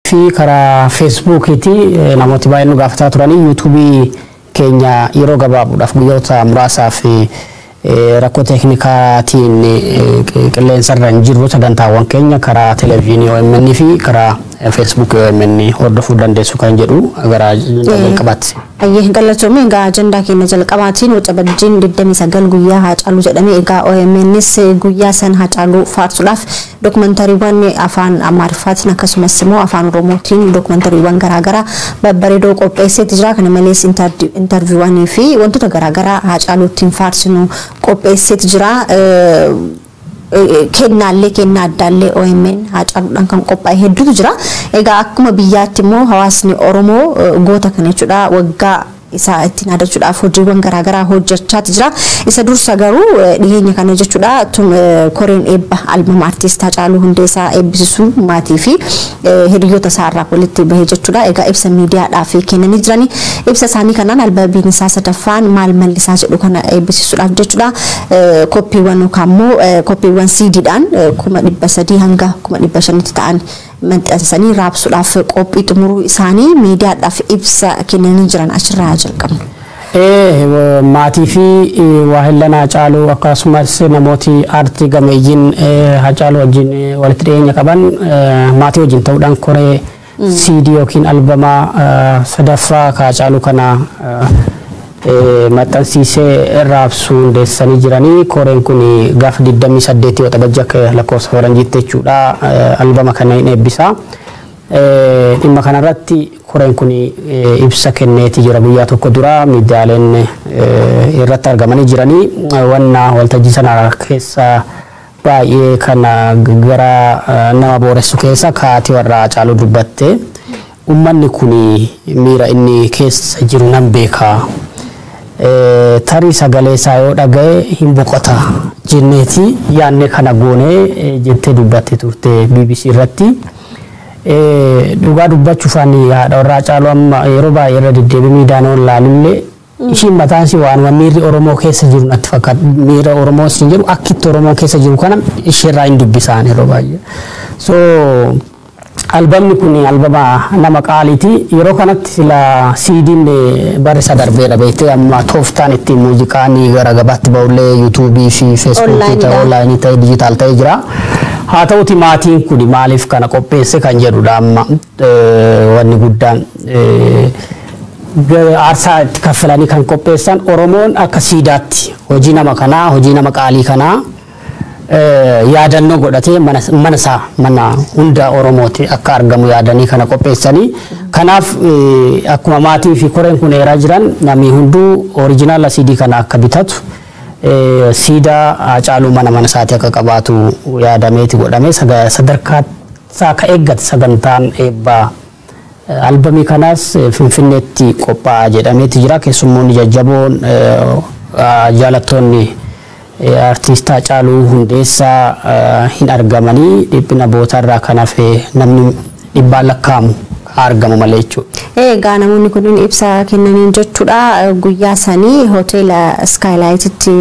fi karaa Facebookiti namooti baay'een nu gaafataa turanii YouTube keenya yeroo gabaabuudhaaf guyyoota muraasaa fi rakkoo teeknikaatiin qilleensarra hin jirru sagantaawwan keenya karaa televezyiinii OMN fi karaa Facebook OMN hordofuu dandeessu kan jedhu gara jalqabaatti. Ayyee galatoomee egaa ajandaa keenya jalqabaatiin waxabajjiin 29 guyyaa Haacaaluu jedhamee egaa OMNs guyyaa san Haacaaluu faarsuudhaaf dokumentariiwwan afaan Amaariffaatiin akkasumas immoo afaan Oromootiin dokumentariiwwan garaagaraa babbareedoo qopheesseetti jira. Kana malees intarviiwwanii fi wantoota garaagaraa Haacaaluutiin faarsinu qopheesseetti jira. Kennaallee kennaa addaallee OMN Haacaaluudhaan kan qophaa'e hedduutu jira. Egaa akkuma biyyaatti immoo hawaasni Oromoo goota kana jechuudha waggaa isa ittiin yaadachuudhaaf hojiiwwan garaagaraa hojjechaa jira. Isa dursa garuu dhiyeenya kana jechuudha koreen eebba albama artiist Haacaaluu Hundeessaa eebbisiisuu maatii fi hiriyoota isaarraa walitti bahee jechuudha. Egaa ibsa miidiyaadhaaf kennanii jirani. Ibsa isaanii kanaan albabiin isaa sadaffaan maal mallisaa jedhu kana eebbisiisuudhaaf jechuudha. Koppiiwwan yookaan immoo koppiiwwan CD'dhaan 300 hanga 500 ta'an maxxansanii raabsuudhaaf qophii xumuruu isaanii miidiyaadhaaf ibsa kennanii jiran achirraa jalqabna. Maatii fi waahillan Haacaaluu akkasumas namooti aartii gameeyyiin Haacaaluu wajjin walitti dhiyeenya qaban maatii wajjin ta'uudhaan koree CD yookiin albama sadaffaa Haacaaluu kana maxxansiisee raabsuu hundeessanii jiranii. Koreen kun gaafa 28 waxabajjii lakkoofsa faranjiitti jechuudha albama kana hin eebbisa. Dhimma kanarratti koreen kun ibsa kenneeti jira guyyaa tokko dura miidiyaaleen irratti argamanii jiranii. Wanna waltajjii sana keessa baay'ee kana gara nama booressu keessa kaatii warra Haacaaluu dubbatte ummanni kun miira inni keessa jiru nan beekaa. Tarii sagalee isaa yoo dhagaye hin boqota jenneeti yaanne kana goonee jettee dubbatte turte BBC irratti. Dhugaa dubbachuufaan haadha warra Haacaaluu amma yeroo baay'ee irra deddeebiin miidiyaan laalillee ishiin mataan si waan miirri Oromoo keessa jiru natti fakkaata. Miira Oromoo siin jedhu akkitti Oromoo keessa jiru kana isheerraa hin dubbisaan yeroo baay'ee. So albamni kun albama nama qaaliiti. Yeroo kanatti sila CD'n barisa darbeera beektee amma tooftaan itti muuziqaan gara gabaatti ba'ullee YouTube fi Facebook online ta'e digital ta'e jira. Haa ta'uti maatiin kun maaliif kana qopheesse kan jedhudha amma wanni guddaan aarsaa itti kaffalanii kan qopheessan Oromoon akka siidaatti hojii nama kanaa hojii nama qaalii kanaa yaadannoo godhatee mana hunda Oromooti akka argamu yaadanii kana qopheessanii. Kanaaf akkuma maatii fi koreen kun eeraa jiran namni hunduu oriijinaala CD kana akka bitatu siidaa Haacaaluu mana isaatti akka qabaatu yaadameeti godhame. Sadarkaa isaa akka eeggate sagantaan eebbaa albamii kanaas Finfinneetti qophaa'a jedhameeti jira. Keessummoonni jajjaboon jaalattoonni artiist Haacaaluu Hundeessaa hin argamanii dhiphina bootarraa kan hafe namni dhibbaan lakkaa'amu argamu malee jechuudha. Egaa namoonni kun ibsa kennaniin jechuudha guyyaa sanii hoteela Skylight'tti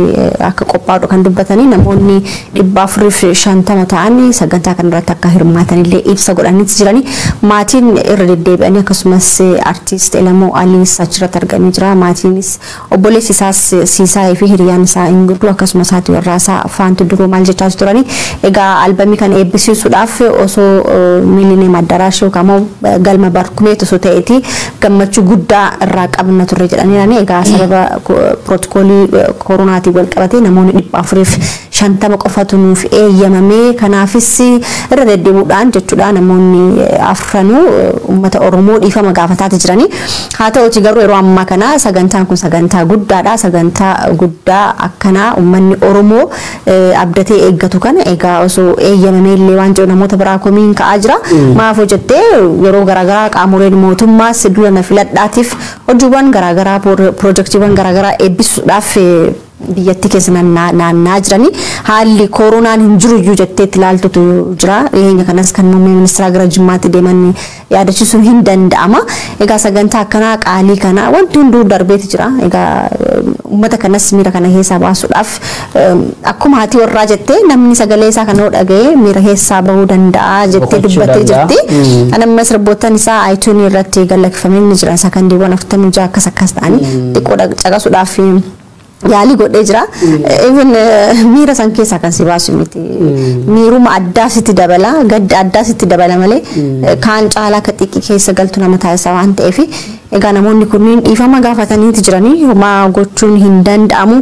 akka qophaa'u kan dubbatanii namoonni 450 ta'anii sagantaa kanarratti akka hirmaatanillee ibsa godhaniiti jiranii. Maatiin irra deddeebi'anii akkasumas artiist Elamoo Aliis achirratti argamee jira. Maatiinis obboleessi isaas Siisaa fi hiriyaan isaa Ingirdu akkasumas haati warraa isaa Faantu Duroo maal jechaa turanii. Egaa albamii kana eebbisiisuudhaaf osoo Miilineem Addaraashii yookaan galma barkumeetu osoo ta'eeti gammachuu guddaa irraa qabna turre jedhanii. Egaa sababa pirootokoolii koronaatiin wal qabatee namoonni 450 qofatu nuuf eeyyamamee kanaafis irra deddeebi'uudhaan jechuudha namoonni afranuu uummata Oromoo dhiifama gaafataati jiranii. Haa ta'uti garuu yeroo ammaa kana sagantaan kun sagantaa guddaadha. Sagantaa guddaa akkanaa uummanni Oromoo abdatee eeggatu kana egaa osoo eeyyamamee illee waan jedhu namoota biraa komiin ka'aa jira. Maaf hojjettee yeroo garaagaraa qaamoleen mootummaas dura na filadhaatiif hojiiwwan garaagaraa piroojeektiiwwan garaagaraa eebbisuudhaaf biyyatti keessa naannaa jiranii haalli koronaan hin jiru iyyuu jettee itti ilaaltutu jira. Dhiyeenya kanas kan muummee ministeera gara Jimmaatti deeman yaadachiisuun hin danda'ama. Egaa sagantaa akkanaa qaalii kana wanti hunduu darbeeti jira. Egaa uummata kanas miira kana keessaa baasuudhaaf akkuma haati warraa jettee namni sagalee isaa kana dhaga'ee miira keessaa bahuu danda'a jettee dubbattee jirti. Anamma sirboottan isaa iTunes irratti galakkifamee ni jira. Sakandiiwwan 46 akkas ta'anii xiqqoo caqasuudhaaf yaalii godhee jira. Even miira san keessaa kan si baasu miti. Miiruma addaa sitti dabala, gadda addaa sitti dabala malee kaan caalaa ka xiqqi keessa galtu nama taasisaa waan ta'eef egaa namoonni kunniin dhiifama gaafataniiti jiranii homaa gochuun hin danda'amu.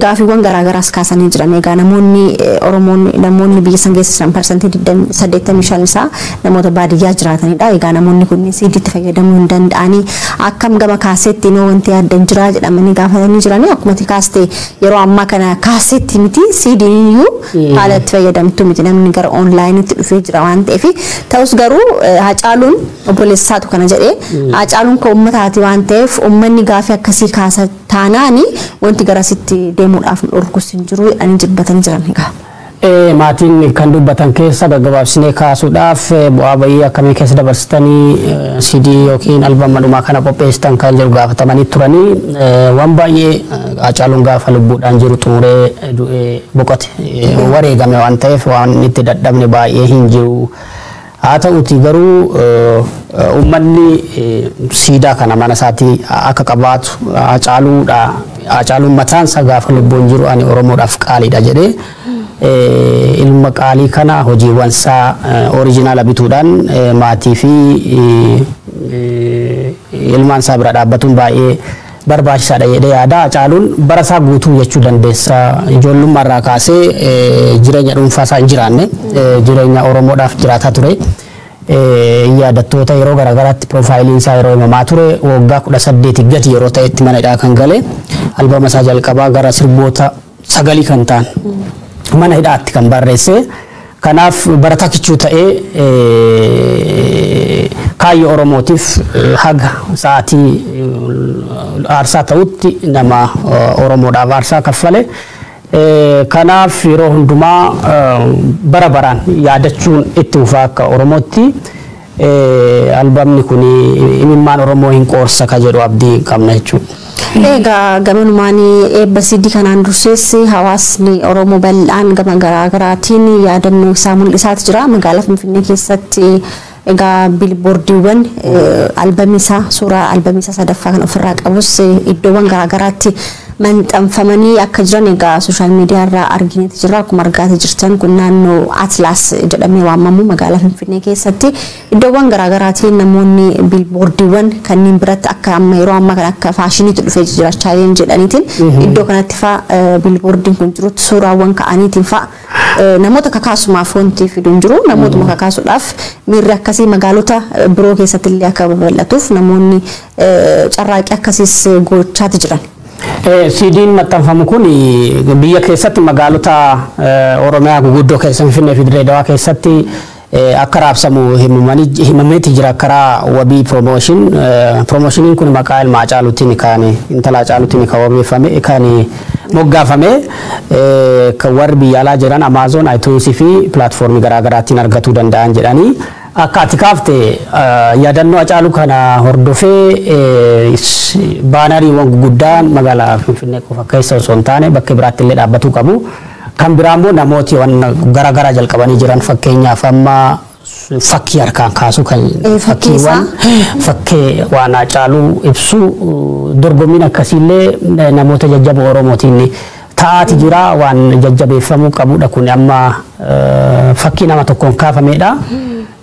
Gaafiiwwan garaagaraas kaasanii jiran. Egaa namoonni Oromoon namoonni biyya san keessa 85% isaa namoota baadiyyaa jiraatanidha. Egaa namoonni kunniin siidiitti fayyadamuu hin danda'anii akkam gama kaaseetti noo wanti addan jira jedhamanii gaafatanii jiranii. Akkuma kaaste yeroo ammaa kana kaaseetti miti siidiin iyyuu haala itti fayyadamtu miti namni gara onlaayiniitti dhufee jira waan ta'eef ta'us garuu Hacaaluun obboleessaatu kana jedhee Hacaaluun koo uummataati waan ta'eef uummanni gaafii akkasii kaasa taanaani wanti garasitti deemuudhaaf dhorkus hin jiru jedhanii jibbatanii jiran egaa. Maatiin kan dubbatan keessa gaggabaabsinee kaasuudhaaf bu'aa bayii akkamii keessa dabarsitanii CD yookiin albama dhumaa kana qopheessitan kan jiru gaafatamanii turanii waan baay'ee Hacaaluun gaafa lubbuudhaan jiru xumuree du'ee boqote wareegame waan ta'eef waan itti dadhabne baay'ee hin jiru. Haa ta'uuti garuu uummanni siidaa kana mana isaatii akka qabaatu Hacaaluun mataan isaa gaafa lubbuun jiru ani Oromoodhaaf qaaliidha jedhee ilma qaalii kana hojiiwwan isaa oriijinaala bituudhaan maatii fi ilmaan isaa bira dhaabbatuun baay'ee barbaachisaadha jedhee yaada. Hacaaluun bara isaa guutuu jechuu dandeessa. Ijoollummaarraa kaasee jireenya dhuunfaa isaa hin jiraanne jireenya Oromoodhaaf jiraataa ture. Yaadattoota yeroo garaagaraatti piroofaayiliin isaa yeroo himamaa ture waggaa 18 gati yeroo ta'etti mana hidhaa kan gale albama isaa jalqabaa gara sirboota 9 kan ta'an mana hidhaatti kan barreesse. Kanaaf barataa kichuu ta'ee kaayyoo Oromootiif haga sa'aatii aarsaa ta'utti nama Oromoodhaaf aarsaa kaffale. Kanaaf yeroo hundumaa bara baraan yaadachuun itti fufaa akka Oromootti albamni kun imimmaan Oromoo hin qoorsa ka jedhu abdii qabna jechuudha. Egaa gamanumaan eebba sidii kanaan durseessi hawaasni Oromoo bal'aan gama garaagaraatiin yaadannoo isaa mul'isaatu jira. Magaalaa Finfinnee keessatti egaa bilboordiiwwan albamni isaa suuraa albamni isaa sadaffaa kan ofirraa qabus iddoowwan garaagaraatti maxxanfamanii akka jiran egaa sooshaal miidiyaa irraa argineeti jira. Akkuma argaa jirtan kun naannoo Atlaas jedhamee waamamu magaalaa Finfinnee keessatti iddoowwan garaagaraatiin namoonni bilboordiiwwan kanneen biratti akka amma yeroo ammaa kan akka faashiniitti dhufee jira chaaleen jedhaniitiin iddoo kanatti fa'a bilboordiin kun jirutti suuraawwan ka'aniitiin fa'a namoota kakaasumaaf wanti fiduun jiru namootuma kakaasuudhaaf miirri akkasii magaalota biroo keessatti illee akka babal'atuuf namoonni carraaqii akkasiis gochaati jiran. CD'n maxxanfamu kun biyya keessatti magaalota Oromiyaa guguddoo keessa Finfinnee fi Dirreedawaa keessatti akka raabsamu himameeti jira karaa wabii promoshiniin kun maqaa ilma Hacaaluutiin kan intala Hacaaluutiin kan wabeeffame kan moggaafame kan warri biyya alaa jiran Amazon, iTunes fi pilaatfoormii garaagaraatiin argatuu danda'an jedhanii akka ati kaafte yaadannoo Hacaaluu kana hordofee baanariiwwan guguddaan magaalaa Finfinnee qofa keessa osoo hin taane bakka biraatti illee dhaabbatuu qabu. Kan biraa immoo namooti waan garaagaraa jalqabanii jiran fakkeenyaaf amma fakkii harkaan kaasuu kan fakkiiwwan fakkii waan Hacaaluu ibsu dorgommiin akkasiillee namoota jajjaboo Oromootiin ta'aati jira waan jajjabeeffamuu qabudha. Kun amma fakkii nama tokkoon kaafamedha.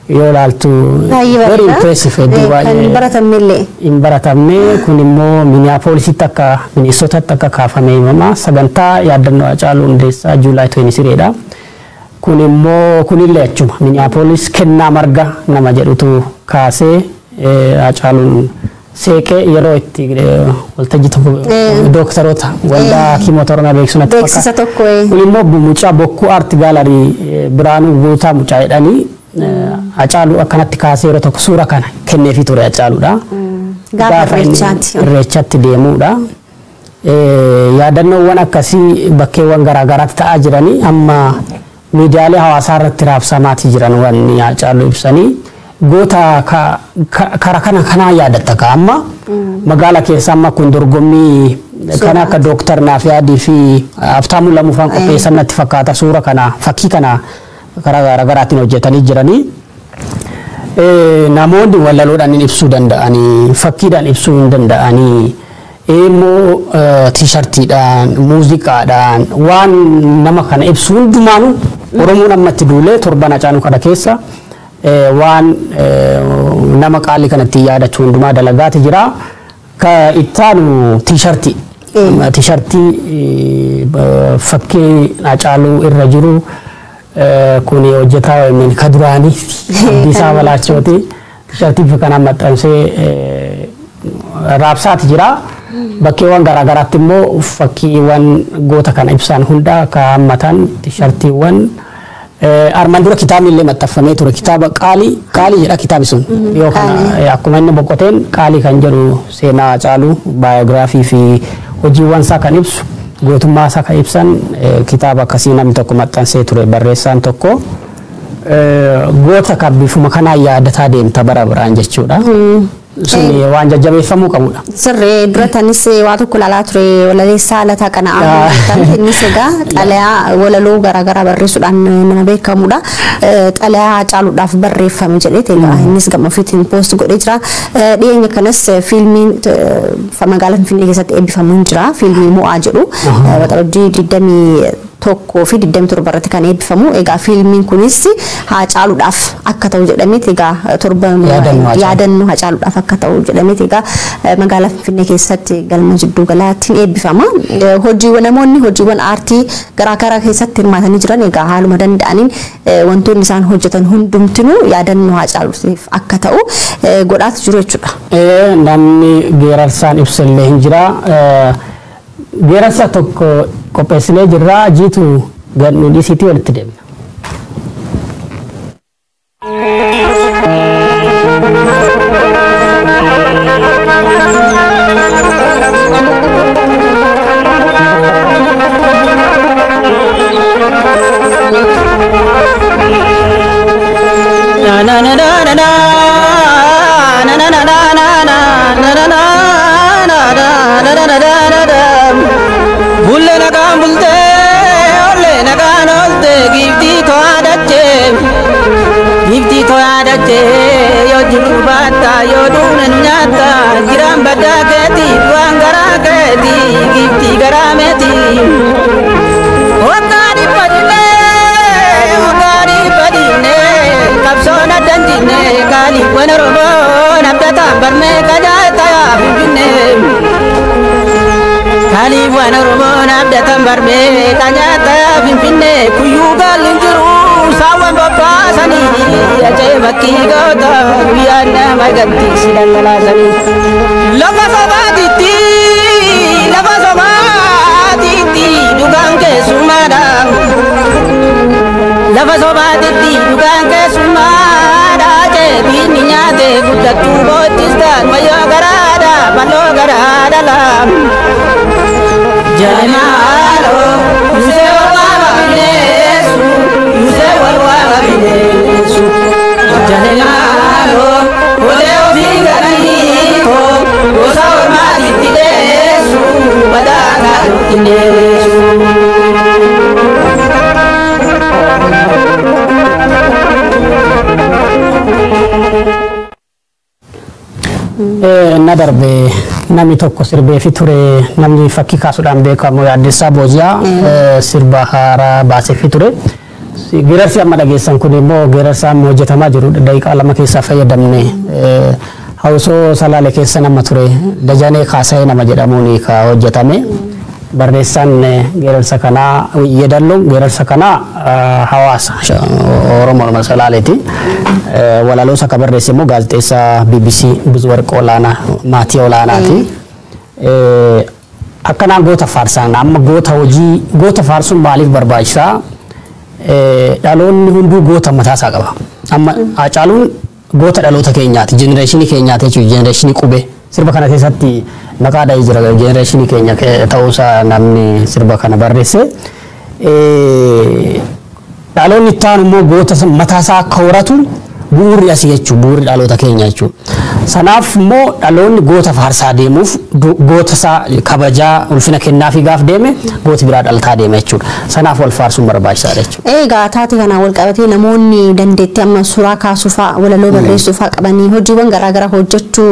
Yoo laaltu very impressive kan baratamnellee hin baratamne kun immoo Minneapolis akka Minnesotatti akka kaafame himama. Sagantaa yaadannoo Hacaaluu Hundeessaa Juulaay 23dha. Kun immoo kunillee achuma Minneapolis kennaa marga nama jedhutu kaasee Hacaaluun seeqee yeroo itti waltajjii tokko dooktaroota waldaa Kiimota Oromiyaa beeksisatti beeksisa tokko kun immoo mucaa bokkuu aart gaalarii Biraanuu Guutaa mucaa jedhanii Hacaaluu akkanatti kaasee yeroo tokko suura kana kenneefii ture Hacaaluudha. Gaafa irreechatti deemuudha. yaadannoowwan akkasii bakkeewwan garaagaraatti ta'aa jiranii amma miidiyaalee hawaasaa irratti raabsamaati jiran wanni Haacaaluu ibsanii goota kara kana yaadatta ka amma magaala keessa amma kun dorgommii kana akka Dooktar Naafiyaadii fi Haftaamuu Lamuufaan qopheessan natti fakkaata suura kana fakkii kana karaa garaagaraatiin hojjetanii jiranii namoonni walaloodhaan ibsuu danda'anii fakkiidhaan ibsuu hin danda'anii immoo tiishartiidhaan muuziqaadhaan waan nama kana ibsu hundumaanuu Oromoon ammatti duulee torban Haacaaluu kana keessa waan nama qaalii kanatti yaadachuu hundumaa dalagaati jira ka ittaanu tiishartii fakkii Haacaaluu irra jiru kuni hojjetaa waymen ka duraanii Abdiisaa Balaachooti tiishartii kana maxxansee raabsaati jira bakkeewwan garaagaraatti immoo fakkiiwwan goota kana ibsan hunda ka hammatan tiishartiiwwan armaan dura kitaabni illee maxxanfamee ture kitaaba qaalii jedha kitaabi sun yoo kana akkuma inni boqoteen qaalii kan jedhu seenaa Haacaaluu baayogiraafii fi hojiiwwan isaa kan ibsu gootummaa isaa kan ibsan kitaaba akkasii namni tokko maxxansee ture barreessaan tokko goota kan bifuma kanaan yaadataa deemta bara biraan jechuudha. Suni waan jajjabeeffamuu qabudha. Sirree duratanis waa tokko ilaalaa ture walaleessaa lataa kana innis egaa xalayaa walaloo garaagaraa barreessuudhaan nama beekamudha. Xalayaa Haacaaluudhaaf barreeffame jedhee egaa innis gama ofiitiin poost godhee jira. Dhiyeenya kanas fiilmiin magaalaa Finfinnee keessatti eebbifamu jira. Fiilmii Mo'aa jedhu waxabajjii 21 fi 27 irratti kan eebbifamu. Egaa fiilmiin kunis Haacaaluudhaaf akka ta'u jedhamee egaa torban yaadannoo Haacaaluudhaaf akka ta'u jedhamee egaa magaalaa Finfinnee keessatti galma jidduu galaatti eebbifama. Namoonni hojiiwwan aartii garaagaraa keessatti hirmaatanii jiran egaa haaluma danda'aniin wantoonni isaan hojjetan hundumtinuu yaadannoo Haacaaluutiif akka ta'u godhaatu jiru jechuudha. Namni geerarsaan ibsallee hin jira. Geerarsa tokko qopheessinee jirra jiitu gadnu dhisiitii walitti deemna. Gifti to'adate yoo jiru baata yoo duunan nyaata jiraan baddaa keeti waan garaa keeti gifti garaa meeti. Waggaadhi badinee qabsoon addan jinne qaaliiwwan Oromoon abdataan barmee qajaataa Finfinnee. Qaaliiwwan Oromoon abdataan barmee qajaataa Finfinnee kuyyuu gaalin jiru. Sawan babasani aje bakki goota guyaan nama gaddiisi daldalaasani lafa sobaatiitti dhugaan keessummaadha lafa sobaatiitti dhugaan keessummaadha jeebiin nyaate guddattuu boottistaan wayyoo garaadha baloo garaadha laam jaanaaloo musee obaama bineessu musee walwaama bineessu jaanaaloo olee ofii galaniito gosa ormaatitti deessu badhaadhaatti deessu. Na darbe namni tokko sirbee fi ture namni fakkii kaasuudhaan beekamu Yaaddeessaa Boojiyaa sirba haaraa baasee fi ture. Geerarsi amma dhageessan kun immoo geerarsaan hojjetamaa jiru daqiiqaa lama keessaa fayyadamne hawsoo Salaalee keessa nama ture Dajanee Kaasee nama jedhamuun ka hojjetame. Barreessaan geerarsa kanaa Yeedalloon geerarsa kanaa hawaasa Oromoo Salaaleeti. Walaloo akka barreesse immoo gaazexeessaa BBC ብዙ ወርቅ Olaanaa maatii Olaanaati. Akkanaan goota faarsan amma goota faarsuun maaliif barbaachisaa? Dhaloonni hunduu goota mataasaa qaba. Amma Haacaaluun goota dhaloota keenyaati, jenereeshinii keenyaati jechuudha, jenereeshinii qubee. sirba kana keessatti maqaa dhaa'ee jira generation keenya ta'uusaa namni sirba kana barreesse dhaloonni taan immoo goota mataasaa akka horatu bu'uurri asii jechuun bu'uurri dhaloota keenya jechuudha. Sanaaf immoo dhaloonni goota faarsaa deemuuf goota isaa kabajaa ulfina kennaafi gaaf deeme gooti biraa dhalataa deema jechuudha. Sanaaf wal faarsuun barbaachisaadha jechuudha. Egaa taatee kana wal qabatee namoonni dandeettii amma suuraa kaasuu fa'aa walaloo barreessuu fa'aa qabanii hojiiwwan garaagaraa hojjechuu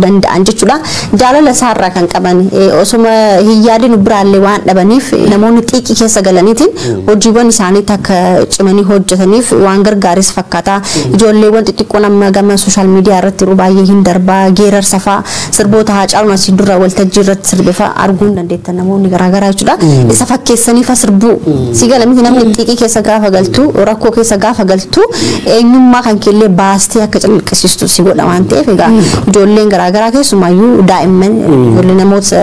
danda'an jechuudha. Jaalala isaarraa kan qaban osuma hin yaadin biraallee waan dhabaniif namoonni xiiqii keessa galaniitiin hojiiwwan isaaniitti akka cimanii hojjetaniif waan gargaaris fakkaata. Ijoolleewwan xixiqqoon amma gama sooshaal miidiyaa irratti yeroo baay'ee hin darbaa geerarsa fa'aa sirboota Haacaaluun asii dura waltajjii irratti sirbe fa'aa arguun dandeettan namoonni garaagaraa jechuudha. Isa fakkeessanii fa'aa sirbuu si galamiti namni xiiqii keessa gaafa galtu rakkoo keessa gaafa galtu eenyummaa kan keellee baastee akka calaqqisiistu si godha waan ta'eef egaa ijoolleen garaagaraa keessumaayyuu daa'imman ijoollee namoota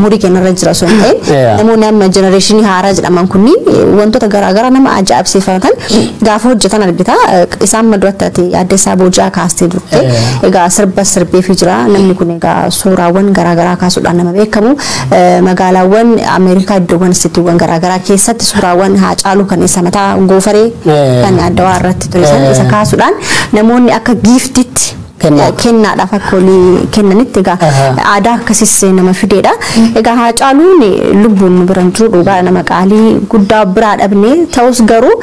umurii keenyarra jira osoo hin ta'in namoonni amma jenereeshinii haaraa jedhaman kunniin wantoota garaagaraa nama ajaa'ibsiifatan gaafa hojjetan argita isaan madduu Addis Abojaa kaastee turte egaa sirba sirbee fi jira namni kun egaa suuraawwan garaagaraa kaasuudhaan nama beekamu magaalaawwan Ameerikaa iddoowwan istiiwwan garaagaraa keessatti suuraawwan Haacaaluu kan isa mataa goofaree kan Adawaa irratti ture isa kaasuudhaan namoonni akka giiftitti kennaadhaaf akka olii kennanitti egaa aadaa akkasiis nama fideedha. Egaa Haacaaluun lubbuun nu biran jiru dhugaa nama qaalii guddaa biraa dhabnee ta'us garuu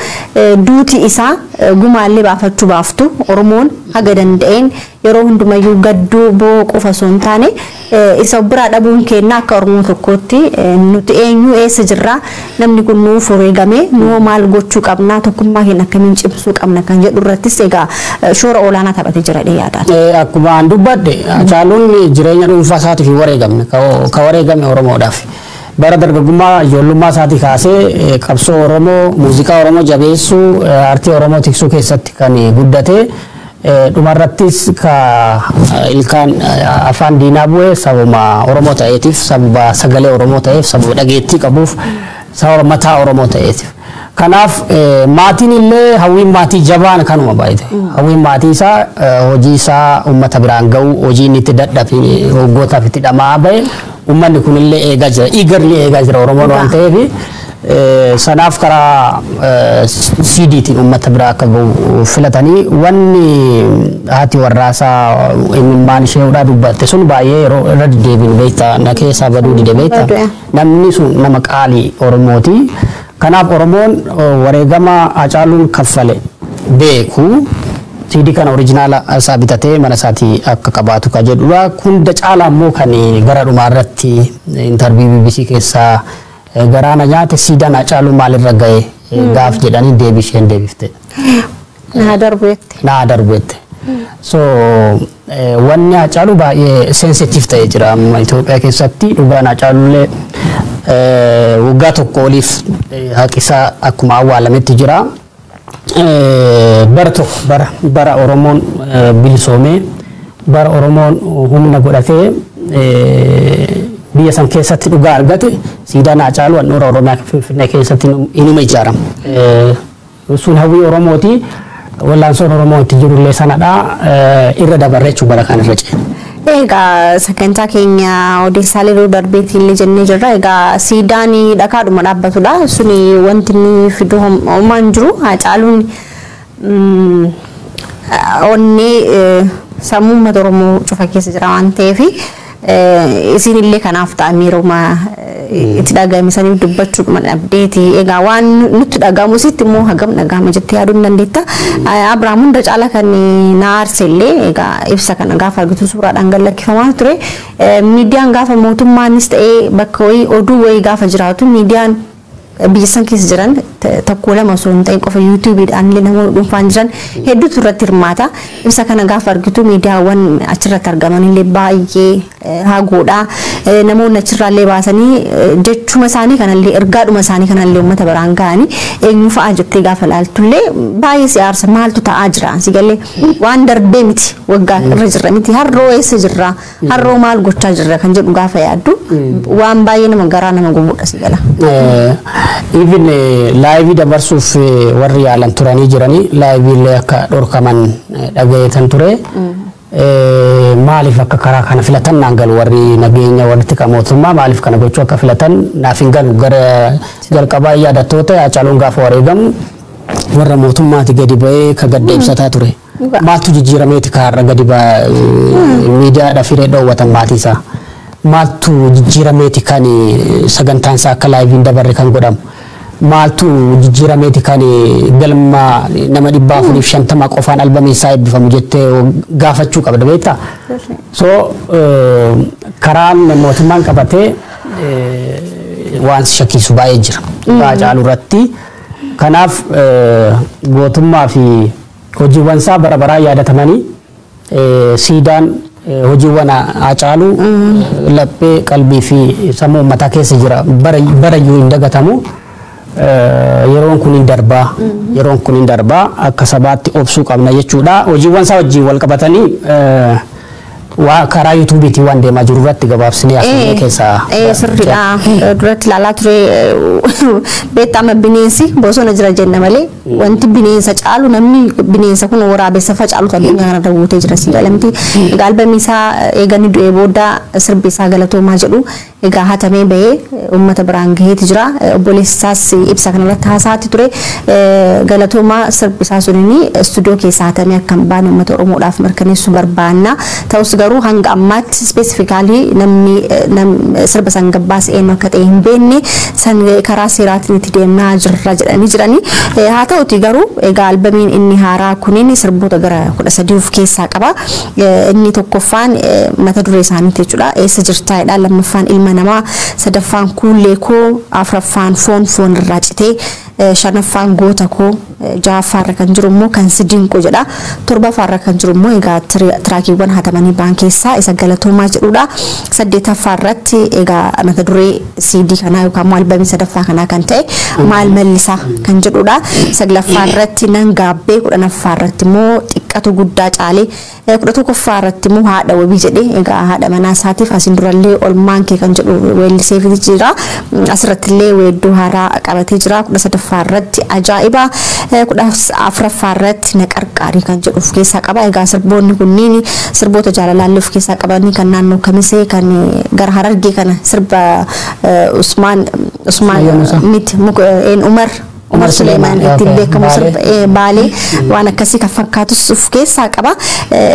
duuti isaa gumaallee baafachuu baaftu Oromoon haga danda'een yeroo hundumayyuu gadduu boo qofa osoo hin taane isa biraa dhabuun kennaa akka Oromoo tokkootti nuti eenyu eessa jirra namni kun nuuf wareegame nuu maal gochuu qabna tokkummaa keenya akkamiin cimsuu qabna kan jedhu irrattis egaa shoora olaanaa taphatee jira yaadaan. Akkuma an dubbadde Haacaaluun jireenya dhuunfaa isaatiif wareegamne ka wareegame Oromoodhaaf. Bara dargaggummaa ijoollummaa isaatii kaasee qabsoo Oromoo muuziqaa Oromoo jabeessuu aartii Oromoo tiksuu keessatti kan guddate dhumarrattis ka ilkaan afaan diinaa bu'e sababa Oromoo ta'eetiif sababa sagalee Oromoo ta'eef sababa dhageettii qabuuf sababa mataa Oromoo ta'eetiif. Kanaaf maatiin illee hawwiin maatii jabaan kanuma baay'ate. Hawwiin maatii isaa hojii isaa uummata biraan ga'u hojii inni itti dadhabe hoggootaaf itti dhamaa bahe uummanni kun illee eegaa jira eagerly eegaa jira Oromoon waan ta'eef sanaaf karaa CDtiin uummata biraa akka ga'u filatanii wanni haati warraasaa imimmaan isheedhaa dubbatte sun baay'ee yeroo irra deddeebiin beektaa na keessaa baduu dide beektaa namni sun nama qaalii Oromooti. Kanaaf Oromoon wareegama Haacaaluun kaffale beeku CD kana oriijinaala isaa bitatee mana isaatii akka qabaatu ka jedhudha. Hunda caalaa immoo kan gara dhumaa irratti interview BBC keessaa garaana nyaate siidaan Haacaaluun maalirra ga'e gaaf jedhanii deebisheen deebifte. Naa darbeette. So wanni Haacaaluu baay'ee sensitive ta'ee jira Itoophiyaa keessatti dhugaan Haacaaluullee waggaa tokko oliif haqisaa akkuma awwaalametti jira. Bara Oromoon bilisoomee bara Oromoon humna godhatee biyya san keessatti dhugaa argate siidaan Haacaaluu handhuura Oromiyaa Finfinnee keessatti inuma ijaarama. Sun hawwii Oromooti. Wallaansoon Oromoo itti jirullee sanadha irra dabarre jechuun bara kan irra ce'e. Egaa sagantaa keenya odeessaalee darbeetiin illee jennee jirra. Egaa siidaan dhakaadhuma dhaabbatudha. Suni wanti inni fidu homaan jiru Haacaaluun onnee sammuu uummata Oromoo cufa keessa jira waan ta'eef isin illee kanaaf ta'anii Oromoo itti dhagaamisanii dubbachuudhuma dhabdeeti. Egaa waan nutti dhagaamusitti immoo hagam dhagaama jettee yaaduu hin dandeetta. Abiraam hunda caala kan na aarsellee egaa ibsa kana gaafa argitu suuraadhaan gallakkifamaa ture. Miidiyaan gaafa mootummaanis ta'ee bakka wayii oduu wayii gaafa jiraatu miidiyaan biyya san keessa jiran tokko lama osoo hin ta'in qofa yuutuubiidhaan illee namoonni dhuunfaan jiran hedduutu irratti hirmaata. Ibsa kana gaafa argitu miidiyaawwan achirratti argaman illee baay'ee haguudha. Namoonni achirraallee baasanii jechuma isaanii kanallee ergaadhuma isaanii kanallee uummata biraan ga'anii eenyu fa'aa jettee gaafa ilaaltullee baay'ee si aarsa maaltu ta'aa jira si galee waan darbee miti waggaa irra jirra miti harroo eessa jirra harroo maal gochaa jirra kan jedhu gaafa yaaddu waan baay'ee nama garaa nama gubuudha si gala. Even live dabarsuuf warri yaalan turanii jiranii live illee akka dhorkaman dhagayetan ture. maaliif akka karaa kana filatan naan galu warri nageenya walitti mootummaa maaliif kana gochuu akka filatan naaf hin galu gara jalqabaa yaadattoota Haacaaluun gaafa wareegamu warra mootummaati gadi ba'ee ka gadda ibsataa ture. Maaltu jijjiirameeti kaarra gadi ba'ee miidiyaadhaaf hiree dhoowwatan maatii isaa. Maaltu jijjiirameeti kan sagantaan isaa akka laayiviin dabarre kan godhamu. Maaltu jijjiirameeti kan galma nama 450 qofaan albamii isaa eebbifamu jettee gaafachuu qabda beektaa. So karaan mootummaan qabatee waan shakkiisu baay'ee jira. Haacaaluu irratti kanaaf gootummaa fi hojiiwwan isaa bara baraa yaadatamanii siidaan hojiiwwan Haacaaluu laphee qalbii fi sammuu uummataa keessa jira barayyuu hin dagatamu. Yeroon kun hin darbaa akka sabaatti obsuu qabna jechuudha. Hojiiwwan isaa wajjin wal qabatanii waa karaa yuutuubiitii waan deemaa jiru irratti gabaabsinee asii keessaa sirriidha. Duratti ilaalaa ture beekama bineensi bosona jira jenna malee wanti bineensa caalu namni bineensa kun waraabessa facaalu addunyaa kana daawwatee jira si galamti. Egaa albamii isaa eeganii du'ee booda sirbi isaa galatoomaa jedhu egaa hatamee bahee uummata biraan gaheeti jira. Obboleessaas ibsa kanarratti haasaatti ture galatoomaa sirbi isaa sunini istuudiyoo keessaa hatamee akka hin baane uummata Oromoodhaaf mirkaneessuu barbaanna. Ta'us garuu hanga ammaatti specifically namni sirba san gabbaas eenyu akka ta'e hin beekne san karaa seeraatiin itti deemnaa jirra jedhanii jirani. Haa ta'uti garuu egaa albamiin inni haaraa kunin sirboota gara 13 of keessaa qaba. Inni tokkoffaan mata duree isaaniiti jechuudha. Eessa jirtaadha, lammaffaan ilma namaa, sadaffaan kuullee koo, afraffaan foon irraa citee, shanaffaan goota koo, ja'affaarra kan jiru immoo kan sidinqoo jedha. Torbaffaarra kan jiru immoo egaa tiraakiiwwan hatamanii baan keessaa isa galatoomaa jedhudha. Saddeetaffaarratti egaa mata duree CD kanaa yookaan immoo albamii sadaffaa kanaa kan ta'e maal mallisaa kan jedhudha. Saglaffaarratti nan gaabbee, kudhanaffaarratti immoo xiqqatu guddaa caalee, 11ffaarratti immoo haadha wabii jedhee egaa haadha manaa isaatiif asin durallee olmaan kee kan jedhu weelliseefii jira. Asirratti illee weedduu haaraa qabatee jira. 13ffaarratti ajaa'iba, 14ffaarratti na qarqaarii kan jedhu of keessaa qaba. Egaa sirboonni kunniin sirboota jaalalaallee of keessaa qabanii kan naannoo Kamisee kan gara Harargee kana sirba Usmaan miti Umar Suleemaan ittiin beekamu baalee waan akkasii kan fakkaatus of keessaa qaba.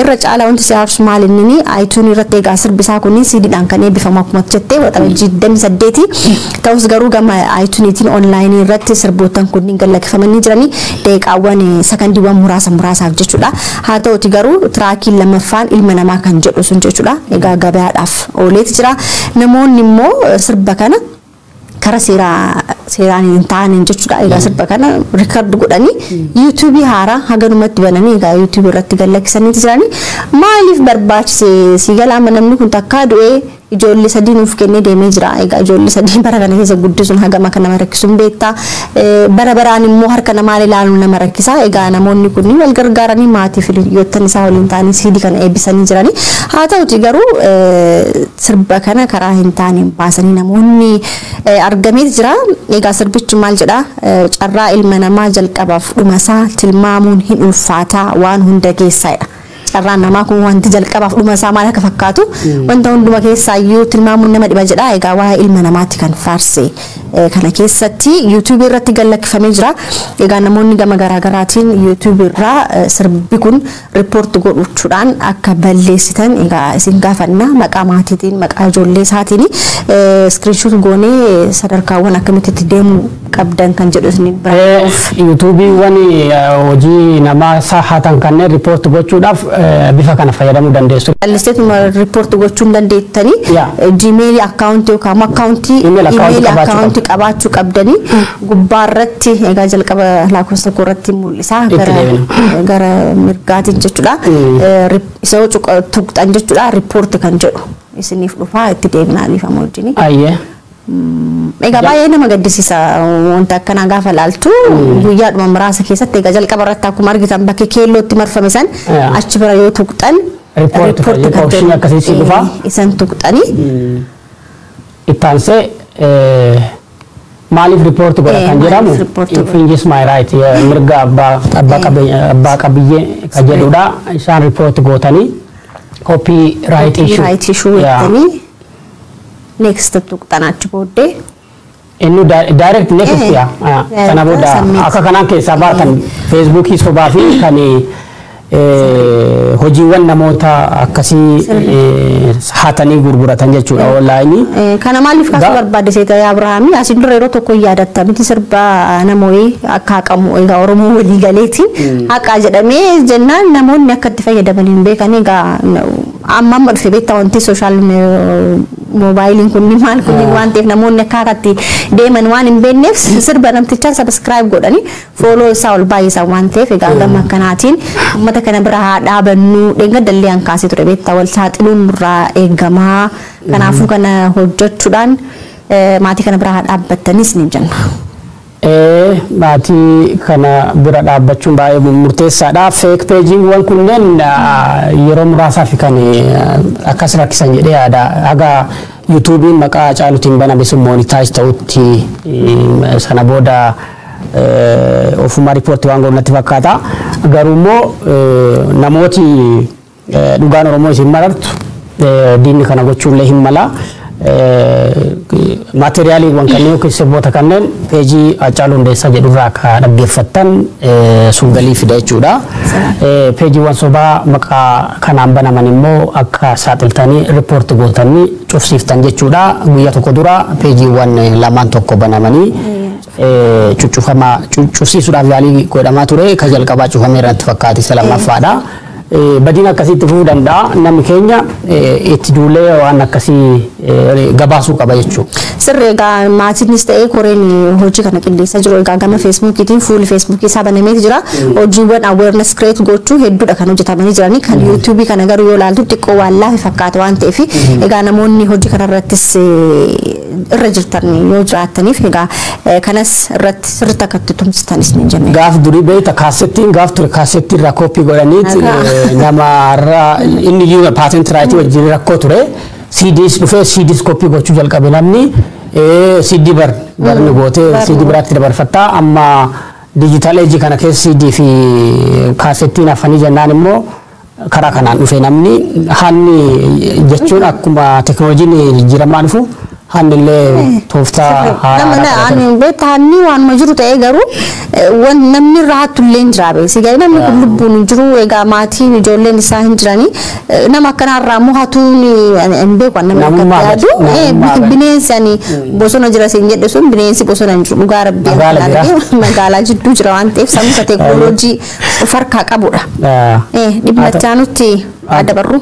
Irra caalaa wanti si aarsu maal inni iTunes irratti egaa sirbi isaa kun CDdhaan kan eebbifamu akkuma jettee waxabajjii 28 ta'us garuu gama iTunestiin online irratti sirbootan kunniin galakkifamanii jiranii daqiiqaawwan sekondiiwwan muraasaaf jechuudha. Haa ta'uti garuu tiraakiin lammaffaan ilma namaa kan jedhu sun jechuudha. Egaa gabaadhaaf ooleeti jira. Namoonni immoo sirba kana kara seeraan hin taane jechuudha. Egaa sirba kana rikoord godhanii YouTube haaraa haganumatti bananii egaa YouTube irratti gallakkisanii jiranii. Maaliif barbaachise si galaama namni kun takkaa du'ee ijoollee sadii nuuf kennee deemee jira. Egaa ijoollee sadii bara kana keessa guddisuun hagama kan nama rakkisuun beektaa. Bara baraan immoo harka namaa ilaaluun nama rakkisa. Egaa namoonni kun wal gargaaranii maatii fi hiriyoottan isaa waliin ta'anii CD kana eebbisanii jiranii. Haa ta'uti garuu sirba kana karaa hin taane baasanii namoonni argamee jira. Egaa sirbichi maal jedha? Carraa ilma namaa jalqabaaf dhumasaa tilmaamuun hin ulfaataa waan hunda keessaadha. Carraan namaa kun wanti jalqabaaf dhumasaa maal akka fakkaatu wanta hunduma keessaayyuu tilmaamuun nama dhiba jedha. Egaa waa'ee ilma namaatti kan faarse kana keessatti YouTube irratti gallakkifamee jira. Egaa namoonni gama garaagaraatiin YouTube irraa sirbi kun riipoort godhuudhaan akka balleessitan egaa isin gaafanna. Maqaa maatiitiin maqaa ijoollee isaatiin screenshot goonee sadarkaawwan akkamitti itti deemuu qabdan kan jedhu isin biraaf. YouTubeewwan hojii namaa saahatan kanneen riipoort gochuudhaaf bifa kana fayyadamuu dandeessu. Listeetuma riipoort gochuun dandeettanii Gmail akkaawuntii yookaan akkaawuntii email akkaawuntii qabaachuu qabdanii gubbaarratti egaa jalqaba lakkoofsa irratti mul'isa gara mirgaatiin jechuudha. Isa tuqxan jechuudha riipoort kan jedhu isiniif dhufaa itti deebinaaniif amma wajjin. Egaa baay'ee nama gaddisiisa wanta akkanaa gaafa laaltu guyyaadhuma muraasa keessatti egaa jalqaba irratti akkuma argitan bakka keellootti marfame san achi bira yoo tuqxan riipoort kan akkasii dhufaa isan tuqxanii ittaansee maaliif riipoort godha kan jedhamu infringes my right mirga abbaa qabiyyee kan jedhudha. Isaan riipoort gootanii copyright issue jettanii next tuqxanachi booddee inni direct next sana booda akka kanaan keessaa baatan Facebook sobaa fi kan hojiiwwan namoota akkasii hatanii gurguratan jechuudha online. Kana maaliif kaasuu barbaadde seeta Abrahaamii asin dura yeroo tokko yaadatta miti sirba namoonni akka haqamu egaa Oromoo walii galeetiin haqa jedhamee jennaan namoonni akka itti fayyadaman hin beekan egaa amma amma dhufe beektaa wanti social mobaayiliin kun maal kun waan ta'eef namoonni akka akkatti deeman waan hin beekneef sirba namtichaan subscribe godhanii follow isaa ol baay'isan waan ta'eef egaa gama kanaatiin uummata kana bira haa dhaabannu dhenga dallee an kaasee ture beektaa wal saaxiluun irraa eegamaa kanaafuu kana hojjechuudhaan maatii kana bira haa dhaabbattanis ni jenna. Maatii kana bira dhaabbachuun baay'ee murteessaadha. Fake pageewwan kunneen yeroo muraasaaf kan akkas rakkisan jedhee yaada. Haga YouTube'n maqaa Hacaaluutiin baname sun monetize ta'utti sana booda ofuma riipoortii waan godhatti fakkaata. Garuu immoo namooti dhugaan Oromoo isin marartu diinni kana gochuullee hin mala. Materiaaliiwwan kanneen yookiin sirboota kanneen peejii Hacaaluu Hundeessaa jedhurraa akka dhaggeeffattan sun galii fida jechuudha. Peejiiwwan sobaa maqaa kanaan banaman immoo akka saaxiltanii riipoortii gootanii cufsiiftan jechuudha. Guyyaa tokko dura peejiiwwan lamaan tokko banamanii cufsiisuudhaaf yaalii godhamaa ture. Kan jalqabaa cufameera natti fakkaate isa lammaffaadha. Badina akkasitti fufuu danda'a namni keenya itti duulee waan akkasii gabaasuu qaba jechuudha. Sirri egaa maatiinis ta'ee koreen hojii kana qindeessaa jiru egaa gama feesbuukiitiin fuulli feesbuukii isaa banamee jira. Hojiiwwan awareness create gochuu hedduudha kan hojjetamanii jiranii kan yuutuubii kana garuu yoo ilaaltu xiqqoo waan laafe fakkaata waan ta'eef egaa namoonni hojii kana irrattis irra jirtan yoo jiraataniif egaa kanas irratti sirriitti akka itti tumsitanis ni jenna. Gaaf durii beekta kaasettiin gaaf ture kaasettii irraa koppii godhaniiti namarraa inni iyyuu patent right wajjin rakkoo ture. CDs dhufee CDs koppii gochuu jalqabe namni CD barni gootee CD biraatti dabarfattaa amma digital age kana keessa CD fi kaasettiin hafanii jennaan immoo karaa kanaan dhufe namni hanni jechuun akkuma teknooloojiin jijjiiramaa dhufu hannillee tooftaa haaraa hanni waanuma jiru ta'ee garuu namni irraa hattullee hin jiraabe sigaa namni kun lubbuun hin jiru egaa maatiin ijoolleen isaa hin jiranii nama akkanarraa immoo hatuun hin beeku namni akka yaadu bineensi ani bosona jira siin jedhe sun bineensi bosona hin jiru dhugaa rabbii magaalaa jidduu jira waan ta'eef sammuu teknooloojii of harkaa qabudha. Dhibbachaa nutti adda barru.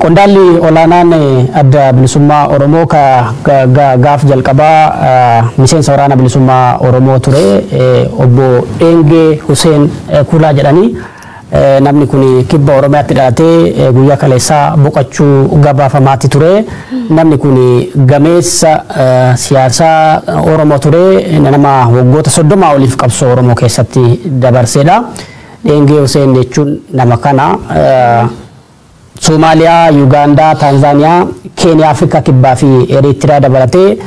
Qondaalli olaanaan adda bilisummaa Oromoo gaaf jalqabaa miseensa waraana bilisummaa Oromoo ture obbo Dheengee Huseen Kulaa jedhanii namni kun kibba Oromiyaatti dhalatee guyyaa kaleessaa boqachuu gabaafamaatti ture. Namni kun gameessa siyaasaa Oromoo ture nama waggoota 30 oliif qabsoo Oromoo keessatti dabarseedha. Dheengee Huseen jechuun nama kana Somaaliyaa, Yugaandaa, Taanzaaniyaa, Keeniyaa, Afrikaa kibbaa fi Eritiriyaa dabalatee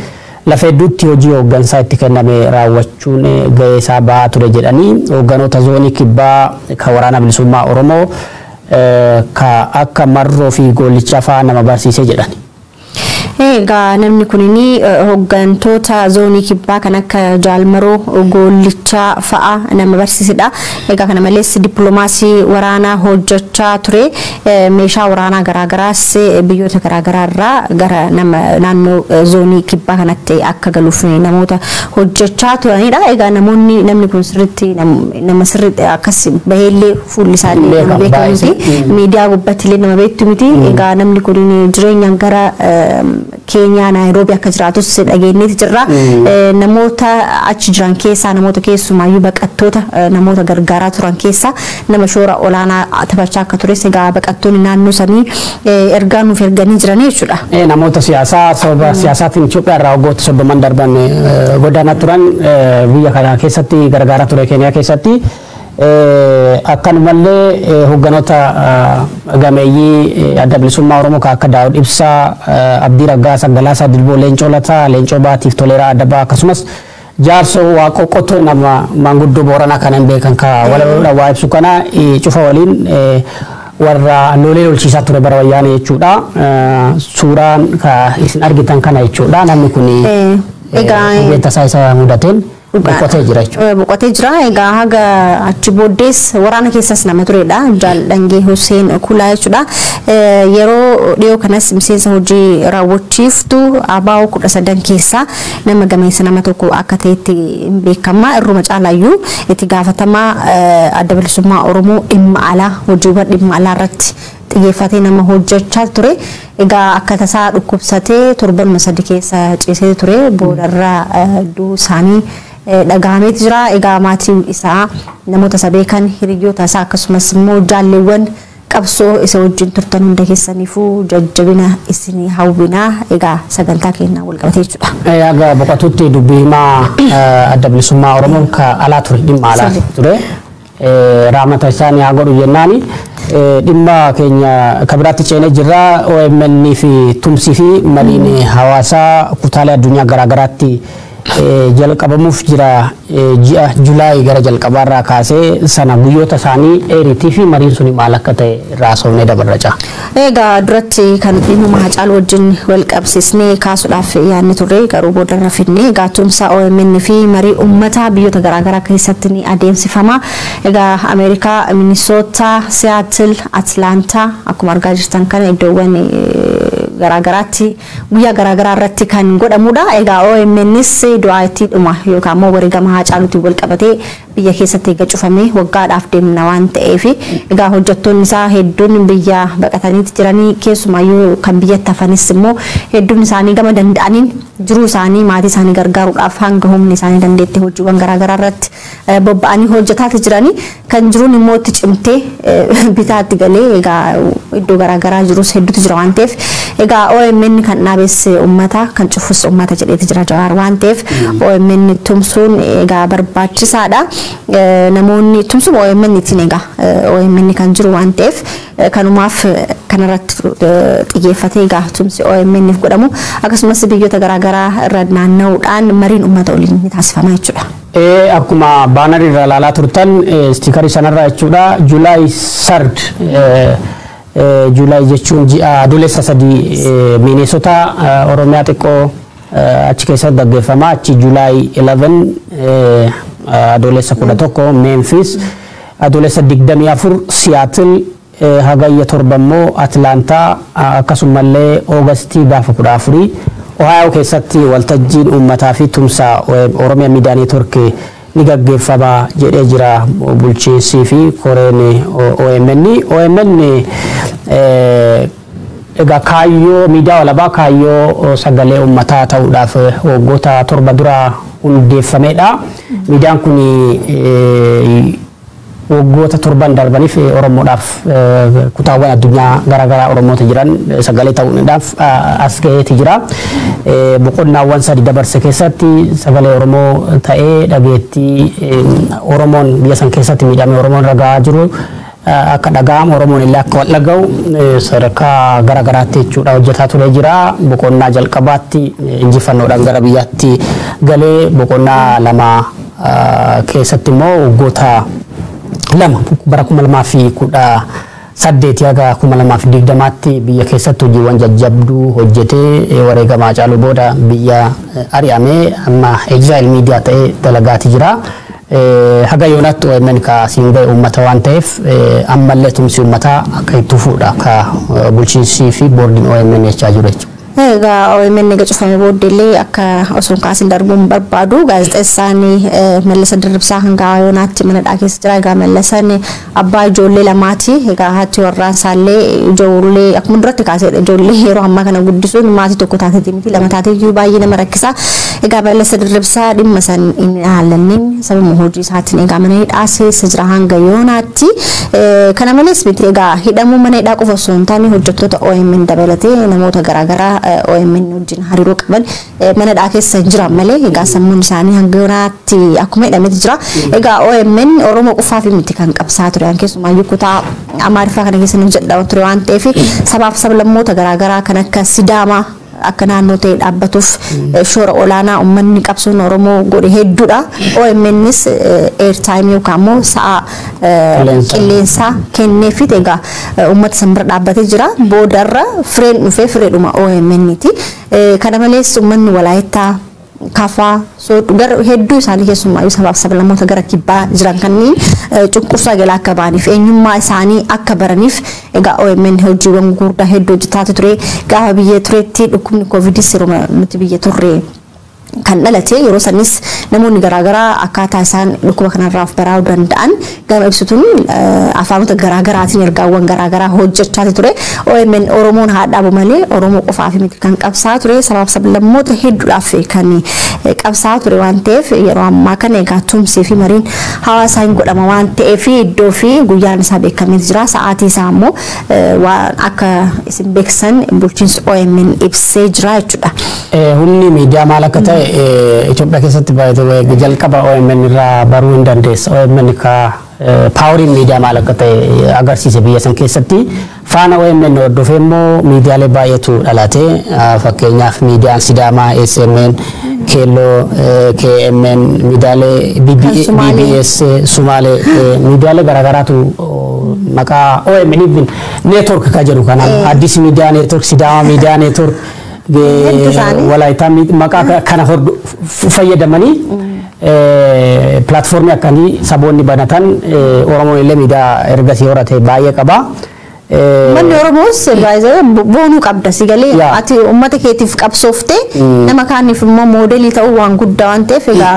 lafa hedduutti hojii hooggansaa itti kenname raawwachuun gahee isaa bahaa ture jedhanii hoogganoota zoonii kibbaa kan waraana bilisummaa Oromoo akka Marroo fi Gollichaa fa'aa nama barsiisee jedhani. Egaa namni kunini hooggantoota zoonii kibbaa kan akka Jaalmaroo Gollichaa fa'aa nama barsiisedha. Egaa kana malees dippiloomaasii waraanaa hojjechaa ture. Meeshaa waraanaa garaagaraas biyyoota garaagaraa irraa gara naannoo zoonii kibbaa kanatti akka galuuf namoota hojjechaa turanidha. Egaa namni kun sirriitti nama sirriitti akkas baheellee fuulli isaallee nama beekamuti. Miidiyaa gubbaatti illee nama beektu miti. Egaa namni kunini jireenyaan gara Kenya Nairobi akka jiraatus dhageenyeeti jirra. Namoota achi jiran keessaa namoota keessumaayyuu baqattoota namoota gargaaraa turan keessaa nama shoora olaanaa taphachaa akka tures egaa baqattoonni naannoo sanii ergaa nuuf erganii jiranii jechuudha. Namoota siyaasaa sababa siyaasaatiin Itoophiyaa irraa waggoota 30 darban godaanaa turan biyya kana keessatti gargaaraa ture Kenya keessatti. Akkanumallee hoogganoota gameeyyii adda bilisummaa Oromoo kan akka Daawud Ibsaa, Abdii Raggaasaa, Galaasaa Dilboo, Leencoo Lataa, Leencoo Baatiif Toleeraa Adabaa akkasumas Jaarsoo Waaqoqqotoo nama manguddoo Booranaa kan hin beekan ka walaloodhaan waa ibsu kana cufa waliin warra lolee lolchiisaa ture bara wayyaanee jechuudha. Suuraan isin argitan kana jechuudha. Namni kun egaa tasaa isa mudateen boqotee jira jechuudha. Boqotee jira. Egaa haga achi booddees waraana keessas nama turedha. Jaaldhangee Hussein Kulaa jechuudha. Yeroo dhiyoo kanas miseensa hojii raawwachiiftu ABO 13 keessaa nama gameessa nama tokko akka ta'etti beekama. Irruma caalaayyuu itti gaafatamaa adda bilisummaa Oromoo dhimma alaa hojiiwwan dhimma alaa irratti xiyyeeffatee nama hojjechaa ture. Egaa akka tasaa dhukkubsatee torban 3 keessa ciisee ture. Boodarraa du'uu isaanii dhagahameet jira. Egaa maatiin isaa namoota sabeekan hiriyoota isaa akkasumas immoo jaalleewwan qabsoo isa wajjin turtan hunda keessaniifuu jajjabina isinii hawwinaa. Egaa sagantaa keenyaa wal qabatee jechuudha. Egaa boqotuutti dubbii himaa adda bilisummaa Oromoon ka alaa ture dhimma alaa ture. Raamata isaanii haa godhu jennaani. Dhimma keenya kabiraatti ceenee jirra. OMN fi tumsii fi maliin hawaasaa kutaalee addunyaa garaagaraatti jalqabamuuf jira. Ji'a Julaay gara jalqabaarraa kaasee sana guyyoota isaanii dheeritii fi mariin suni maal akka ta'e irraa soofnee dabarra. Egaa duratti kan dhimma Haacaaluu wajjin wal qabsiisnee kaasuudhaaf yaadne turre garuu boodarra finne. Egaa tumsa OMN fi marii uummataa biyyoota garaagaraa keessatti ni adeemsifama. Egaa Ameerikaa, Minnesota, Seattle, Atlanta akkuma argaa jirtan kana iddoowwan garaagaraatti guyyaa garaagaraa irratti kan godhamudha. Egaa OMNs du'aatii dhuma yookaan immoo wareegama Haacaaluutiin wal qabatee biyya keessatti eega cufamee waggaadhaaf deemna waan ta'eef egaa hojjettoonni isaa hedduun biyya baqatanii jiranii keessumaayyuu kan biyyatti hafanis immoo hedduun isaanii gama danda'aniin jiruu isaanii maatii isaanii gargaaruudhaaf hanga humni isaanii dandeetti hojiiwwan garaagaraa irratti bobba'anii hojjetaa jiranii kan jiruun immoo itti cimtee bitaatti galee egaa iddoo garaagaraa jirus hedduutu jira waan ta'eef egaa OMN kan dhaabees uummata kan cufus uummata jedheeti jira Jawaar waan ta'eef OMN tumsuun egaa barbaachisaadha. Namoonni tumsuma OMN ittiin egaa OMN kan jiru waan ta'eef kanumaaf kanarratti xiyyeeffatee egaa tumsi OMN godhamu akkasumas biyyoota garaagaraa irra naanna'uudhaan mariin uummata waliin ni taasifama jechuudha. Akkuma baanarii irra ilaalaa turtan stiikarii sanarraa jechuudha Julaay 3 Julaay jechuun ji'a adoolessa 3 Minnesota Oromiyaa xiqqoo achi keessatti gaggeeffama. Achi Julaay 11 adoolessa 11 Memphis adoolessa 24 Seattle hagayya 7 immoo Atlanta akkasumallee Oogustii gaafa 14 Ohio keessatti waltajjiin uummataa fi tumsa Oromiyaa Miidiyaa Neetwork ni gaggeeffama jedhee jira bulchiinsii fi koreen OMN egaa kaayyoo miidiyaa walabaa kaayyoo sagalee uummataa ta'uudhaaf waggoota 7 dura hundeeffamedha. Miidiyaan kun waggoota 7 darbaniif Oromoodhaaf kutaawwan addunyaa garaagaraa Oromoota jiran sagalee ta'uudhaaf as ga'eeti jira. Boqonnaawwan 3 dabarse keessatti sagalee Oromoo ta'ee dhageettii Oromoon biyya san keessatti miidhamee Oromoon ragaa jiru akka dhaga'amu Oromoon illee akka wal dhaga'u sadarkaa garaagaraatti jechuudha hojjetaa ture jira. Boqonnaa jalqabaatti injifannoodhaan gara biyyaatti galee boqonnaa 2 keessatti immoo waggoota 2 bara 2018 haga 2020tti biyya keessatti hojiiwwan jajjabduu hojjetee wareegama Haacaaluu booda biyya ari'amee amma exile media ta'ee dalagaati jira. Haga yoonatti OMN ka siinbee uummata waan ta'eef ammallee tumsi uummataa akka itti fuudha ka bulchiinsii fi boordiin OMN jechaa jiru jechuudha. Egaa OMN egaa cufamee booddeellee akka osoo kaasin darbuun barbaadu gaazexeessaan Mallasa Dirribsaa hanga yoonaatti manadhaa keessa jira. Egaa Mallasaan abbaa ijoollee lamaati. Egaa haati warraan isaallee ijoollee akkuma duratti kaasee ijoollee yeroo ammaa kana guddisuun maatii tokko taatee miti lama taatee baay'ee nama rakkisa. Egaa Mallasa Dirribsaa dhimma san inni haallanniin sababa hojii isaatiin egaa mana hidhaa keessa jira hanga yoonaatti. Kana malees miti egaa hidhamuu mana hidhaa qofa osoo hin taane hojjettoota OMN dabalatee namoota garaagaraa OMN wajjin hariiroo qaban mana hidhaa keessa jiran malee egaa sammuun isaanii hanga yoonaatti akkuma hidhameeti jira. Egaa OMN Oromoo qofaaf miti kan qabsaa ture keessumaayyuu kutaa Amaariffaa kana keessa nu jedhamu ture waan ta'eef sabaaf sablammoota garaagaraa kan akka Sidaamaa akka naannoo ta'e dhaabbatuuf shoora olaanaa uummanni qabsoon Oromoo godhe hedduudha. OMNs airtime yookaan immoo sa'a qilleensaa kenneefii egaa uummata san bira dhaabbatee jira. Boodarra fireen dhufee fireedhuma OMN'ti. Kana malees uummanni Walaayittaa Kafaa gar hedduu isaanii keessumaa sabaaf sablammoota gara kibbaa jiran kanneen cunqursaa jalaa akka ba'aniif eenyummaa isaanii akka baraniif egaa OMN hojiiwwan gurguddaa hedduu hojjetaa ture. Gaafa biyya tureetti dhukkubni Covidis yeroo nuti biyya turre kan dhalate yeroo sanis namoonni garaagaraa akkaataa isaan dhukkuba kanarraa of baraa'uu danda'an gama ibsituun afaanota garaagaraatiin ergaawwan garaagaraa hojjechaa ture. OMN Oromoon haa dhaabu malee Oromoo qofaaf miti kan qabsaa ture. Sabaaf sablammoota hedduudhaaf kan qabsaa ture waan ta'eef yeroo ammaa kana egaa tumsii fi mariin hawaasaan godhama waan ta'eef iddoo fi guyyaan isaa beekamee jira. Sa'aatii isaa immoo waan akka isin beeksan bulchiinsi OMN ibsee jira jechuudha. Humni miidiyaa maal akka ta'e Itoophiyaa keessatti baay'ee jalqaba OMN irraa baruu hin dandeessa. OMN ka paawuriin miidiyaa maal akka ta'e agarsiise biyya san keessatti. Faana OMN hordofee immoo miidiyaalee baay'eetu dhalate. Fakkeenyaaf miidiyaan Sidaamaa, SMN, Keelloo, KMN, miidiyaalee BBS, Sumaalee, miidiyaalee garaagaraatu maqaa OMN network ka jedhu kana Addis Miidiyaa Network, Sidaamaa Miidiyaa Network Walaayittaa maqaa kana fayyadamanii platformii akkanii saboonni banatan Oromoon illee miidiyaa ergasii horate baay'ee qaba. Manni Oromoos boonuu qabda sigalee ati uummata keetiif qabsoofte nama kaaniif immoo moodelii ta'uu waan guddaa waan ta'eef egaa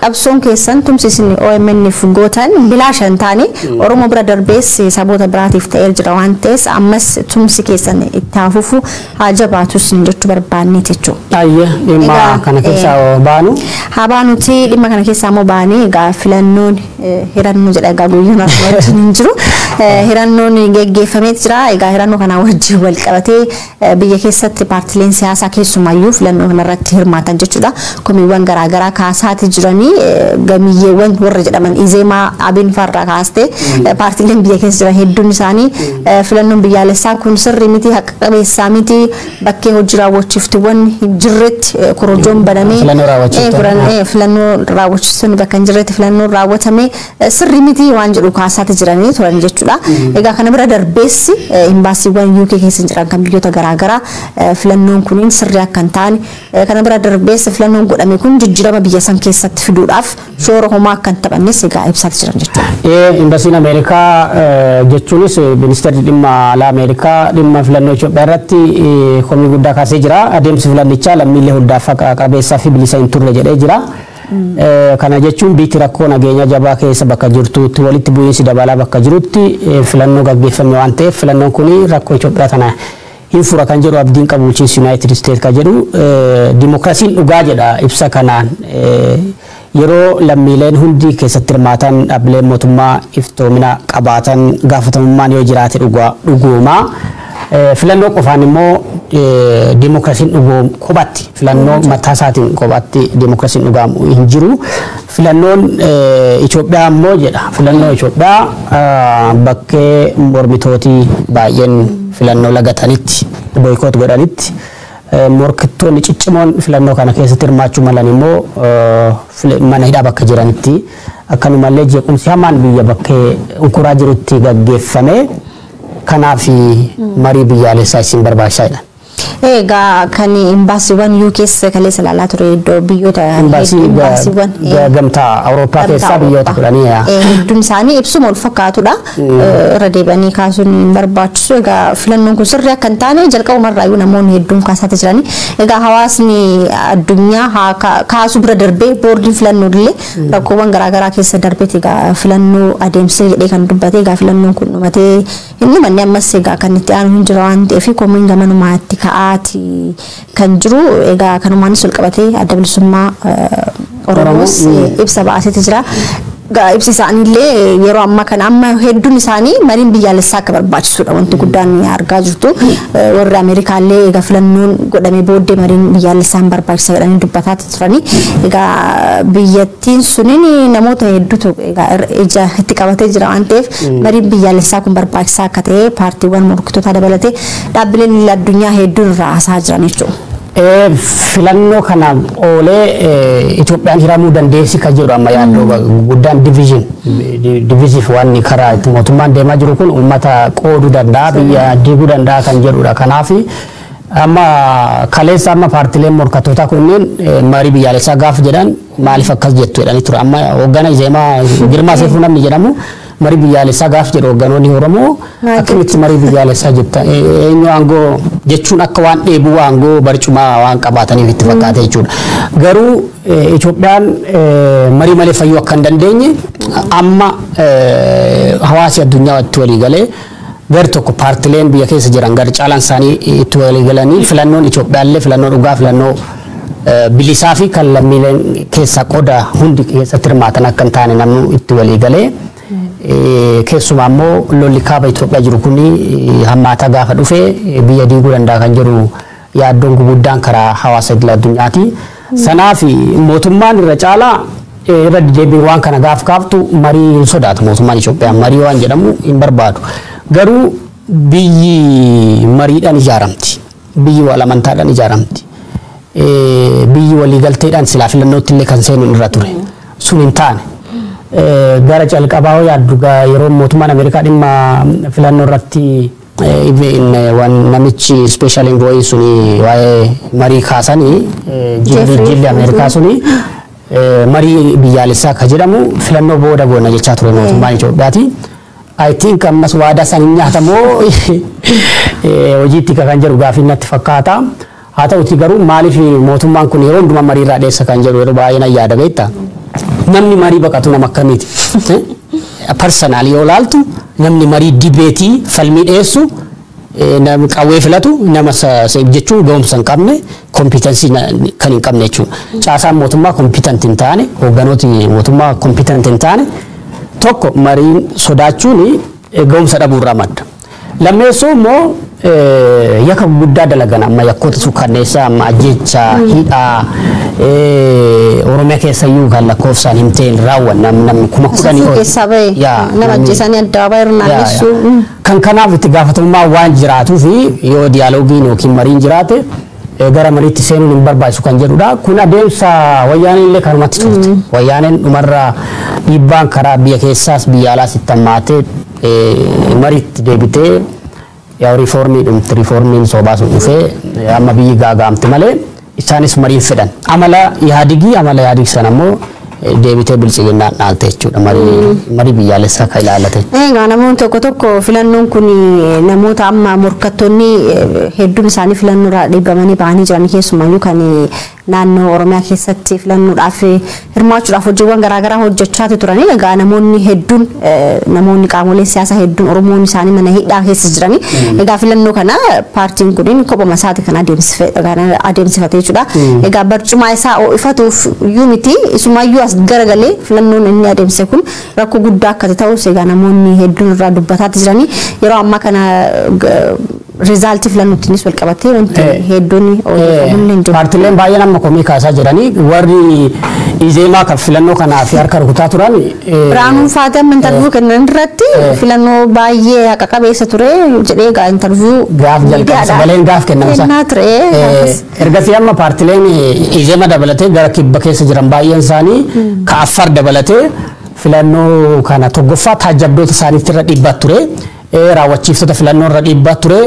qabsoon keessan tumsisni OMN'if gootan bilaasha hin taane Oromoo bira darbees saboota biraatiif ta'ee jira waan ta'eef ammas tumsi keessan itti hafuufu haa jabaatus jechuu barbaanne jechuudha. Ayyee dhimma kana keessaa baanu. Haa baanuti dhimma kana keessaa immoo baanee egaa filannoon hirannoo jedha egaa guyyaan wajjin hin jiru. Hirannoon geggeeffamee jira. Egaa hirannoo kana wajjin wal qabatee biyya keessatti paartileen siyaasaa keessumayyuu filannoo kanarratti hirmaatan jechuudha. Komiiwwan garaagaraa kaasaati jiranii gamiyyeewwan warra jedhaman Izeemaa Abin Farraa kaastee paartileen biyya keessa jiran hedduun isaanii filannoon biyyaalessaa kun sirrii miti haqa qabeessaa miti bakkee hojii raawwachiiftuuwwan hin jirretti korojoon banamee filannoo raawwachiistuun bakka hin jirretti filannoon raawwatamee sirrii miti waan jedhu kaasaati jiranii turan jechuudha. Egaa kana bira darbeessi imbaasiiwwan UK keessa jiran kan biyyoota garaagaraa filannoon kuniin sirrii akka hin taane kana bira darbeessi filannoon godhame kun jijjiirama biyya san keessatti fiduudhaaf shoora homaa akka hin taphannes egaa ibsaati jiran jechuudha. Imbaasiin Ameerikaa jechuunis ministeerri dhimma alaa Ameerikaa dhimma filannoo Itoophiyaa irratti komii guddaa kaasee jira. Adeemsi filannichaa lammiilee hundaaf qabeessaa fi bilisa hin turre jedhee jira. Kana jechuun biitti rakkoo nageenya jabaa keessa bakka jirtutti walitti bu'iinsi dabalaa bakka jirutti filannoo gaggeeffame waan ta'eef filannoon kun rakkoo Itoophiyaa tana hin fura kan jedhu abdiin qabu bulchiinsi United States ka jedhu dimookiraasiin dhugaa jedha ibsa kanaan yeroo lammiileen hundi keessatti hirmaatan dhaabbileen mootummaa iftoomina qabaatan gaafatamummaan yoo jiraate dhugumaa filannoo qofaan immoo dimookiraasiin dhugoom kophaatti filannoo mataa isaatiin kophaatti dimookiraasiin dhugaamu hin jiru. Filannoon Itoophiyaa immoo jedha filannoo Itoophiyaa bakkee mormitootii baay'een filannoo lagatanitti boykoot godhanitti morkittoonni ciccimoon filannoo kana keessatti hirmaachuu malan immoo mana hidhaa bakka jiranitti akkanumallee jeequmsi hamaan biyya bakkee unkuraa jirutti gaggeeffame. Kanaaf marii biyyaalessaa isin barbaachisaadha. Egaa kan imbaasiiwwan UK kaleessa ilaalaa ture iddoo biyyoota imbaasiiwwan gamtaa Awurooppaa keessaa biyyoota kudhanii hedduun isaanii ibsuma wal fakkaatudha. Irra deebi'anii kaasuun hin barbaachisu. Egaa filannoon kun sirrii akka hin taane jalqabumarraayyuu namoonni hedduun kaasaati jiranii. Egaa hawaasni addunyaa kaasuu bira darbee boordiin filannoo illee rakkoowwan garaagaraa keessa darbeeti egaa filannoo adeemsee jedhee kan dubbate egaa filannoon kun dhumatee inni manni ammas egaa kan itti aanu hin jira waan ta'eef komiin gamanumaatti ka'aati kan jiru. Egaa kanumaanis wal qabatee adda bilisummaa Oromoos ibsa baaseeti jira. ibsi isaaniillee yeroo ammaa kana amma hedduun isaanii mariin biyyaalessaa akka barbaachisudha wanti guddaan argaa jirtu warri Ameerikaallee egaa filannoon godhamee booddee mariin biyyaalessaan barbaachisa jedhanii dubbataa turanii egaa biyyattiin suniin namoota hedduutu egaa ija itti qabatee jira waan ta'eef mariin biyyaalessaa kun barbaachisaa akka ta'e paartiiwwan morkatootaa dabalatee dhaabbileen addunyaa hedduun irraa haasaa jiran jechuudha. Filannoo kana oolee Itoophiyaan hiramuu dandeessi kan jedhu amma yaadoo guddaan diviziif waan karaa itti mootummaan deemaa jiru kun uummata qooduu danda'a biyya diiguu danda'a kan jedhudha. Kanaaf amma kaleessa amma paartileen morkatootaa kunneen marii biyyaalessaa gaafa jedhan maaliif akkas jettu jedhanii ture. Amma hoggana Izeemaa Girmaa Seefuu namni jedhamu marii biyyaalessaa gaafa jedhu hogganoonni Oromoo akkamitti marii biyyaalessaa jetta eenyu aangoo jechuun akka waan dheebuu aangoo barcumaa waan qabaataniif itti fakkaate jechuudha. Garuu Itoophiyaan marii malee fayyuu akka hin dandeenye amma hawaasi addunyaa itti walii galee gar tokko paartileen biyya keessa jiran gar caalaan isaanii itti walii galanii filannoon Itoophiyaallee filannoo dhugaa filannoo bilisaa fi kan lammiileen keessa qooda hundi keessatti hirmaatan akka hin taane namni itti walii galee keessumaa immoo lolli kaaba Itoophiyaa jiru kun hammaata gaafa dhufe biyya diiguu danda'a kan jedhu yaaddoon guguddaan karaa hawaasa idil addunyaati. Sanaaf mootummaan irra caalaa irra deebiin waan kana gaaf kaaftu marii hin sodaatu mootummaan Itoophiyaa marii waan jedhamu hin barbaadu. Garuu biyyi mariidhaan ijaaramti. Biyyi wal amantaadhaan ijaaramti. Biyyi waliigalteedhaan silaa filannootti illee kan seenuun irra ture. Sun hin taane. Gara calqabaa yaaddu yeroo mootummaan Ameerikaa dhimma filannoo irratti namichi special envoy suni waa'ee marii kaasanii jilli Ameerikaa suni marii biyyaalessaa akka jedhamu filannoo booda goona jechaa ture mootummaan Itoophiyaati. I think ammas waadaa san hin nyaatamoo hojiitti kan jedhu gaaffii natti fakkaata. Haa ta'uti garuu maaliif mootummaan kun yeroo hundumaa marii irraa dheessa kan jedhu yeroo baay'ee na yaada beektaa. Namni marii baqatu nama akkamiiti? Personaal yoo laaltu namni marii dibeetii falmii dhiyeessu nama qawwee filatu nama jechuun ga'umsa hin qabne kompiitensii kan hin qabne jechuudha. Caasaan mootummaa kompiitantii hin taane hoogganooti mootummaa kompiitantii hin taane tokko mariin sodaachuun ga'umsa dhabuurraa madda. Lammeessoo immoo yakka guddaa dalagan amma yakkoota sukkanneessaa amma ajjeechaa hidhaa Oromiyaa keessayyuu kan lakkoofsaan hin ta'in raawwanna namni kuma kudhanii nama ajjeesanii addaabaa irra naannessu. Kan kanaaf itti gaafatamummaa waan jiraatuu fi yoo diyaaloogiin yookiin mariin jiraate gara mariitti seenuun hin barbaachisu kan jedhudha. Kun adeemsa wayyaaneen illee kanumatti turte. Wayyaaneen dhumarraa dhiibbaan karaa biyya keessaas biyya alaas itti hammaatee mariitti deebitee yaa riiformiin soobaa sun dhufee amma biyyi gaagaamte malee isaanis mariin fedhan. Amala yaadigi sana immoo deebitee bilchiginnaan dhaalte jechuudha marii biyyaalessaa kan ilaallate. Egaa namoonni tokko filannoon kun namoota amma morkattoonni hedduun isaanii filannoodhaa dhiibamanii ba'anii jiran keessumayyuu kan naannoo Oromiyaa keessatti filannoodhaaf hirmaachuudhaaf hojiiwwan garaagaraa hojjechaa turanii egaa namoonni hedduun namoonni qaamolee siyaasaa hedduun Oromoon isaanii mana hidhaa keessa jiranii egaa filannoo kana paartiin kun kophuma isaati kan adeemsifate jechuudha. Egaa barcuma isaa ho'ifatuuf iyyuu miti isumayyuu as garagalee filannoon inni adeemse kun rakkoo guddaa akka ta'us egaa namoonni hedduun irraa dubbataa jiranii yeroo ammaa kana rizaaltii filannootiinis wal qabatee wanti hedduun paartileen baay'een amma komii kaasaa jiranii warri Izeemaa kan filannoo kanaaf harka rukutaa turan Biraanuun Faatam intarviyuu kennan irratti filannoo baay'ee haqa qabeessa ture jedhee egaa intarviyuu gaaf jalqabsa baleen gaaf kennamsa ergasii amma paartileen Izeemaa dabalatee gara kibba keessa jiran baay'een isaanii ka Affaar dabalatee filannoo kana tokkoffaa taajabdoota isaaniitti irra dhiibbaa ture. Raawwachiiftota filannoo irra dhiibbaa ture.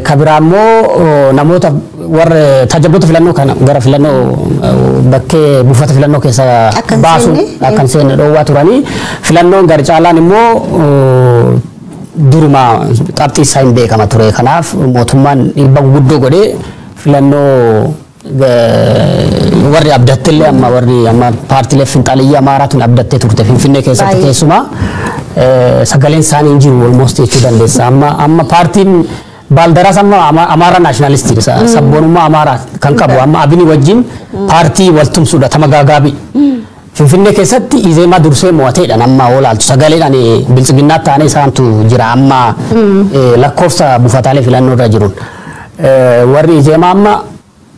Kabiraammoo namoota warra taajabdoota filannoo kana gara filannoo bakkee buufata filannoo keessa baasu akkan seenne dhoowwaa turanii filannoon gara caalaan immoo duruma qabxii isaa hin beekama ture. Kanaaf mootummaan dhiibbaa guddoo godhee filannoo warri abdattillee amma paartilee finxaaliyyaa Amaaraatuun abdattee turte Finfinnee keessatti keessumaa sagaleen isaanii hin jiru almost jechuu dandeessa. Amma paartiin Baldaras amma Amaara naashinaalistii sabboonummaa Amaaraa kan qabu amma Abinii wajjin paartii waltumsuudha tama gaagaabii. Finfinnee keessatti izeemaa dursee mo'ateedha namma oolaaltu sagaleedhaan bilchiginnaatti taanee isaantu jira amma lakkoofsa buufataalee filannoo irra jiruun warri izeemaa amma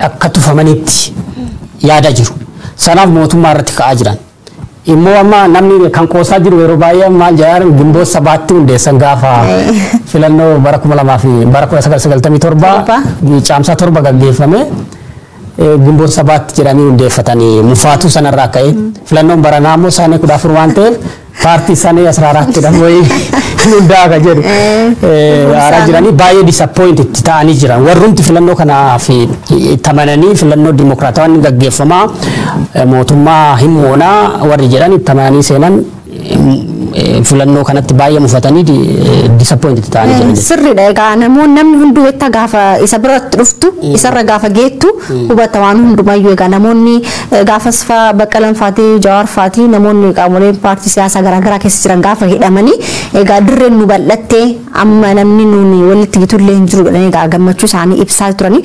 akka tufamanitti yaada jiru sanaaf mootummaa irratti ka'aa jiran immoo amma namni kan qoosaa jiru yeroo baay'ee maal jedhan Gimboot 7tti hundeessan gaafa filannoo bara 2000 fi bara 1997 caamsaa 7 gaggeeffame Gimboot 7tti jedhanii hundeeffatanii mufaatu sanarraa ka'e filannoon baranaa immoo isaanii 14 waan ta'eef paartii isaanii 14 jedhamu wayii hundaaga jedhu haaraa jiranii baay'ee disappointed ta'anii jiran warrumti filannoo kanaaf tamananii filannoo dimokiraatawaan gaggeeffamaa mootummaa himmoonaa warri jedhan tamananii seenan filannoo kanatti baay'ee mufatanii disappointed ta'anii jiran. Sirriidha egaa namni hunduu wetta gaafa isa biratti dhuftu isarra gaafa geettu hubata waan hundumayyuu egaa namoonni gaafas fa'aa Baqqalaan fa'aatii Jawaar fa'aatii namoonni qaamolee paartii siyaasaa garaagaraa keessa jiran gaafa hidhamanii egaa dirreen nu bal'attee amma namni nuuni walitti gitullee hin jiru jedhanii egaa gammachuu isaanii ibsaa turanii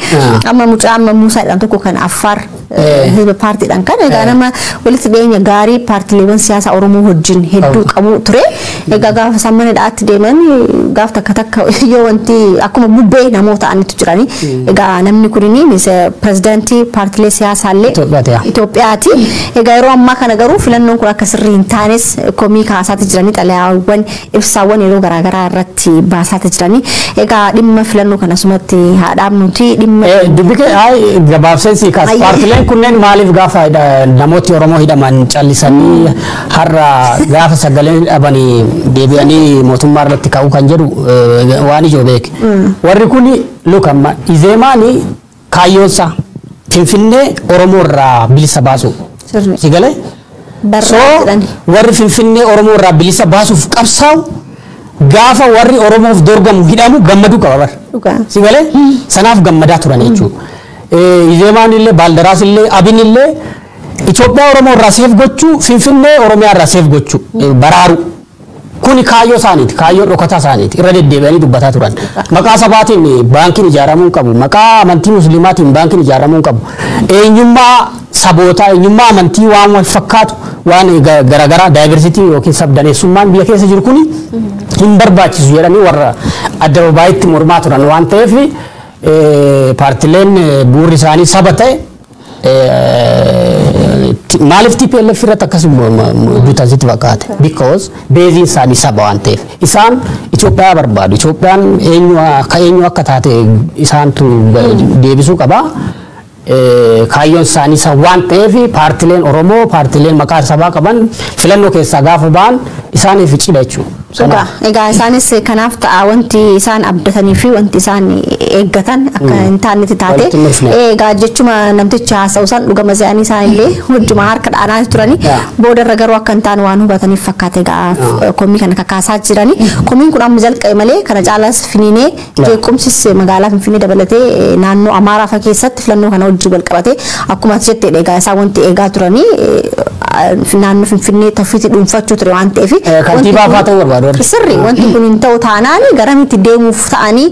amma mucaa amma Muusaa jedhamu tokko kan Affaar paartiidhaan kan egaa nama walitti dhiyeenya gaarii paartiileewwan siyaasaa Oromoo wajjin hedduu qabu ture egaa gaafa sammana dhaatti deeman gaaf takka yoo wanti akkuma bubbee namoota anitu jiranii egaa namni kunini pirezidaantii paartiilee siyaasaallee Itoophiyaati egaa yeroo ammaa kana garuu filannoon kun akka sirrii hin taanes komii kaasaatti jiranii xalayaawwan ibsaawwan yeroo garaagaraa irratti baasaatti jiranii egaa dhimma filannoo kana sumatti haadhaaf nuti dhimma dubbike gabaabseensi kaas paartiileen kunneen maaliif gaafa namooti Oromoo hidhaman callisanii har'a gaafa sagalee dhabanii deebi'anii mootummaa irratti ka'uu kan jedhu waan ijoo beeke warri kun lukamma izeemaani kaayyoonsa Finfinnee Oromoo irraa bilisa baasu sigale so warri Finfinnee Oromoo irraa bilisa baasuuf qabsaa'u gaafa warri Oromoof dorgamu hidhamu gammadu qaba bar sigale sanaaf gammadaa turan jechuudha izeemaan illee baaldaraas illee abin illee Itoophiyaa Oromoo irraa seef gochuu Finfinnee Oromiyaa irraa seef gochuu baraaru kuni kaayyoo isaaniiti kaayyoo dhokataa isaaniiti irra deddeebi'anii dubbataa turan maqaa sabaatiin baankiin ijaaramuu qabu maqaa amantii muslimaatiin baankiin ijaaramuu qabu eenyummaa sabootaa eenyummaa amantii waan wal fakkaatu waan garaagaraa daayiversitii yookiin sabdaneessummaan biyya keessa jiru kuni hin barbaachisu jedhanii warra addababaayitti mormaa turan waan ta'eef paartileen bu'uurri isaanii saba ta'e maaliif TPLF irratti akkas duutasitti fakkaate because beeziin isaanii saba waan ta'eef isaan Itoophiyaa barbaadu Itoophiyaan eenyu akka taate isaantu deebisuu qaba kaayyoon isaanii isa waan ta'eef paartileen Oromoo paartileen maqaa sabaa qaban filannoo keessaa gaafa ba'an isaaniif cidha jechuudha. Egaa isaanis kanaaf ta'a wanti isaan abdatanii fi wanti isaan eeggatan akka hin taanetti taate egaa jechuma namtichi haasa'u isaan dhugama isaanii isaan illee wajjuma harka dhaanaa turanii boodarra garuu akka hin taane waan hubataniif fakkaate egaa komii kana kakaasaa jiranii komiin kun amma jalqabe malee kana caalaas finiinee jeequmsis magaalaa Finfinnee dabalatee naannoo Amaaraa fa'a keessatti filannoo kana wajjin wal qabatee akkuma jettee egaa isaan wanti eegaa turanii naannoo Finfinnee taffiitti dhuunfachuu ture waan ta'eef kantiibaa fa'aa ta'uu barbaadu sirri wanti kun hin ta'u taanaan garamitti deemuuf ta'anii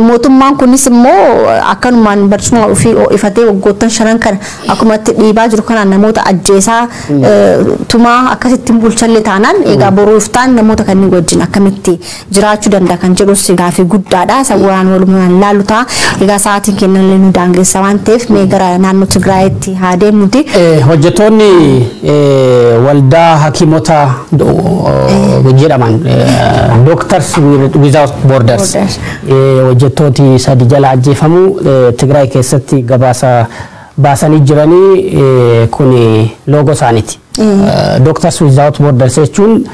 mootummaan kunis immoo akkanumaan barcuma ofii ifatee waggoottan 5 kana akkumatti dhiibaa jiru kanaan namoota ajjeesaa tumaa akkasitti bulchalle taanaan egaa boruu iftaan namoota kanneen wajjin akkamitti jiraachuu danda'a kan jedhus gaafii guddaadha sawwaan walumaan ilaallu ta'a egaa sa'aatiin kennallee nu daangeessa waan ta'eef mee gara naannoo Tigraayitti haa deemnuti hojjettoonni waldaa hakiimota jedhaman Doctors Without Borders hojjettooti sadi jala ajjeefamu Tigraay keessatti gabaasa baasanii jiranii kun logo isaaniiti Doctors Without Borders jechuun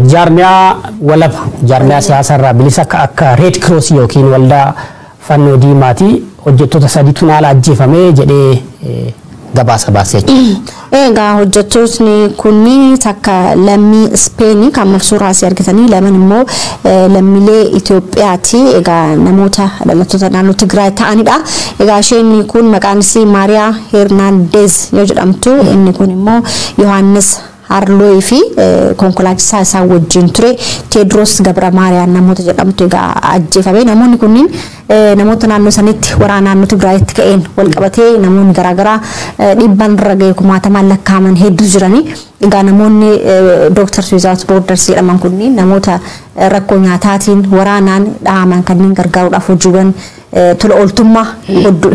jaarmiyaa walaba jaarmiyaa siyaasaa irraa bilisa akka Red Cross yookiin waldaa fannoo diimaati hojjettoota sadiitu naala ajjeefamee jedhee gabaasa baasee egaa hojjettoonni kunni takka lammii Ispeenii kan suuraa asii argitanii lamaan immoo lammiilee Itoophiyaati egaa namoota dhalattoota naannoo Tigraay ta'anidha egaa isheen kun maqaan isii Maariyaa Hernaandez yoo jedhamtu inni kun immoo Yohaannis Harloo fi konkolaachisaa isaa wajjin ture Teedros Gabra Maariyaam namoota jedhamtu egaa ajjeefame. Namoonni kunniin namoota naannoo sanitti waraana naannoo Tigraayitti ka'een wal qabatee namoonni garaagaraa dhibban irra ga'e kumaatamaan lakkaa'aman hedduu jiranii. Egaa namoonni Doctors Without Borders jedhaman kunniin namoota rakkoo nyaataatiin waraanaan dhahaman kanneen gargaaruudhaaf hojiiwwan tola ooltummaa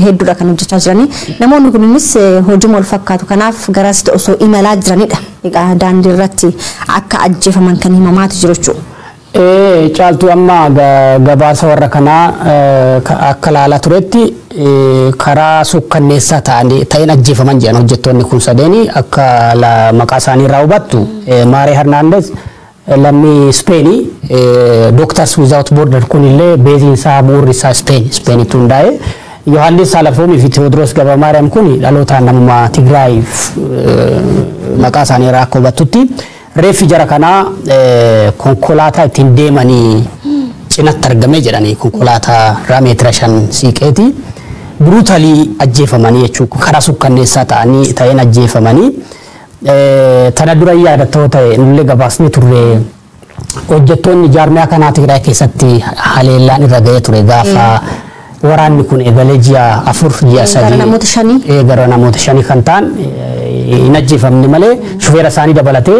hedduudha kan hojjechaa jiranii. Namoonni kunniinis hojii wal fakkaatu kanaaf garasitti osoo imalaa jiranidha. Egaa daandii irratti akka ajjeefaman kan himamaa jiru jechuudha. Caaltuu amma gabaasa warra kanaa akka laalaa turetti karaa sukkanneessaa ta'een ajjeefaman jedhan hojjettoonni kun sadeeni akka maqaa isaanii irraa hubattu Maaree Hernandez lammii Spainii Doctors Without Borders kunillee beeziin isaa bu'uurri isaa Spainitti hundaa'e. Yohaannis Salafoomii fi Tewoodiroos Gabra Maariyaam kun dhalootaan namummaa Tigraay maqaa isaanii irraa akka hubattutti. Reeffi jara kanaa konkolaataa ittiin deemanii cinatti argamee jedhanii konkolaataa meetira 5 siiqeeti bruutalii ajjeefamanii jechuudha. Karaa sukkanneessaa ta'een ajjeefamanii tana dura yaadattoo ta'e nullee gabaasni turre hojjettoonni jaarmiyaa kanaa Tigraay keessatti haleellaan irra ga'ee ture gaafa waraanni kun eegalee ji'a 4 ji'a 3 gara namoota 5 kan ta'an hin ajjeefamne malee shufeera isaanii dabalatee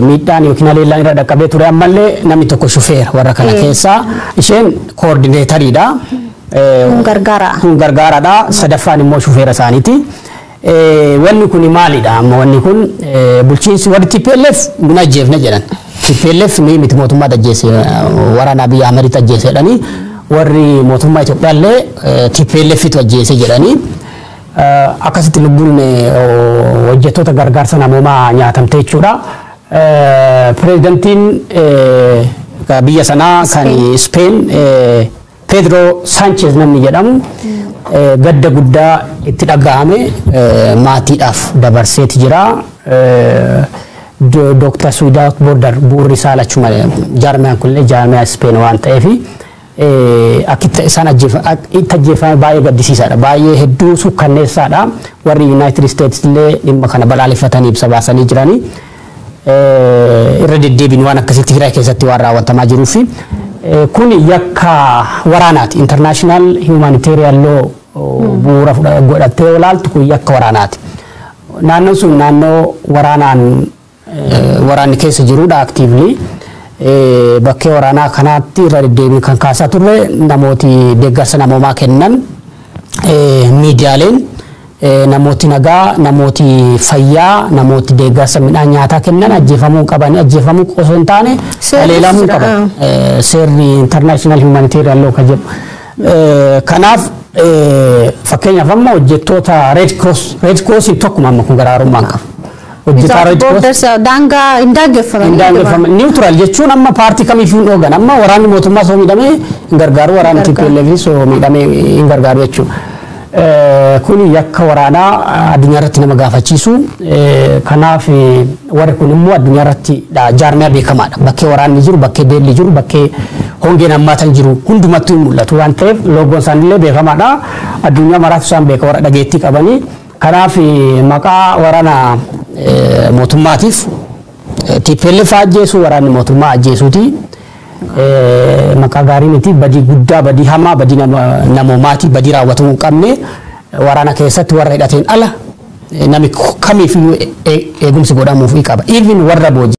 miidhaan yookiin haleellaan irra dhaqqabee ture ammallee namni tokko shufeera warra kana keessaa isheen koordineetariidha. Kun gargaaraadha. Sadaffaan immoo shufeera isaaniiti. Wanni kun maalidha? Amma wanni kun bulchiinsi warri TPLF hin ajjeefne jedhan. TPLF miti mootummaa ajjeese waraana biyya Ameerikaa ajjeese jedhanii warri mootummaa Itoophiyaallee TPLF ajjeese jedhanii. Akkasitti lubbuun hojjettoota gargaarsa namoomaa nyaatamte jechuudha. Pireezidantiin biyya sanaa kan Spain Pedro Sanchez namni jedhamu gadda guddaa itti dhagahame maatiidhaaf dabarseeti jira. Doctors Without Borders bu'uurri isaa lachuma jaarmiyaan kunillee jaarmiyaa Spain waan ta'eef akitta isaan ajjeefame baay'ee gaddisiisaadha. Baay'ee hedduu sukkanneessaadha. Warri United States illee dhimma kana balaaleffatanii ibsa baasanii jiranii. Irra deddeebiin waan akkasitti Tigraay keessatti waan raawwatamaa jiruu fi kun yakka waraanaati. International Humanitarian Law bu'uura godhattee olaaltu kun yakka waraanaati. Naannoon sun naannoo waraanni keessa jirudha actively. Bakkee waraanaa kanaatti irra deddeebiin kan kaasaa turre namooti deeggarsa namoomaa kennan miidiyaaleen namooti nagaa namooti fayyaa namooti deeggarsa midhaan nyaataa kennan ajjeefamuu qabanii ajjeefamuu osoo hin taane haleelamuu qaban seerri International Humanitarian Law kan jedhu. Kanaaf fakkeenyaaf amma hojjettoota Red Cross tokkuma amma kun garaarummaan qabu. Borders daangaa hin daangeffaman. Neutral jechuun amma paartii kamiifuu hin dhoogan amma waraanni mootummaa soo miidhamee hin gargaaru waraanni TPLF soo miidhamee hin gargaaru jechuudha. Kun yakka waraanaa addunyaa irratti nama gaafachiisu. Kanaaf warri kun immoo addunyaa irratti jaarmiyaa beekamaadha. Bakkee waraanni jiru, bakkee beelli jiru, bakkee hongeen hammaatan jiru hundumattuu hin mul'atu waan ta'eef loogoon isaaniillee beekamaadha. Addunyaa maraatu isaan beeka warra dhageettii qabanii. Kanaaf maqaa waraana mootummaatiif TPLF ajjeesu waraanni mootummaa ajjeesuuti. Maqaa gaarii miti badii guddaa badii hamaa badii namoomaati badii raawwatamuu hin qabne waraana keessatti warra hidhateen ala namni kamiif eegumsi godhamuuf qaba. Even warra boojii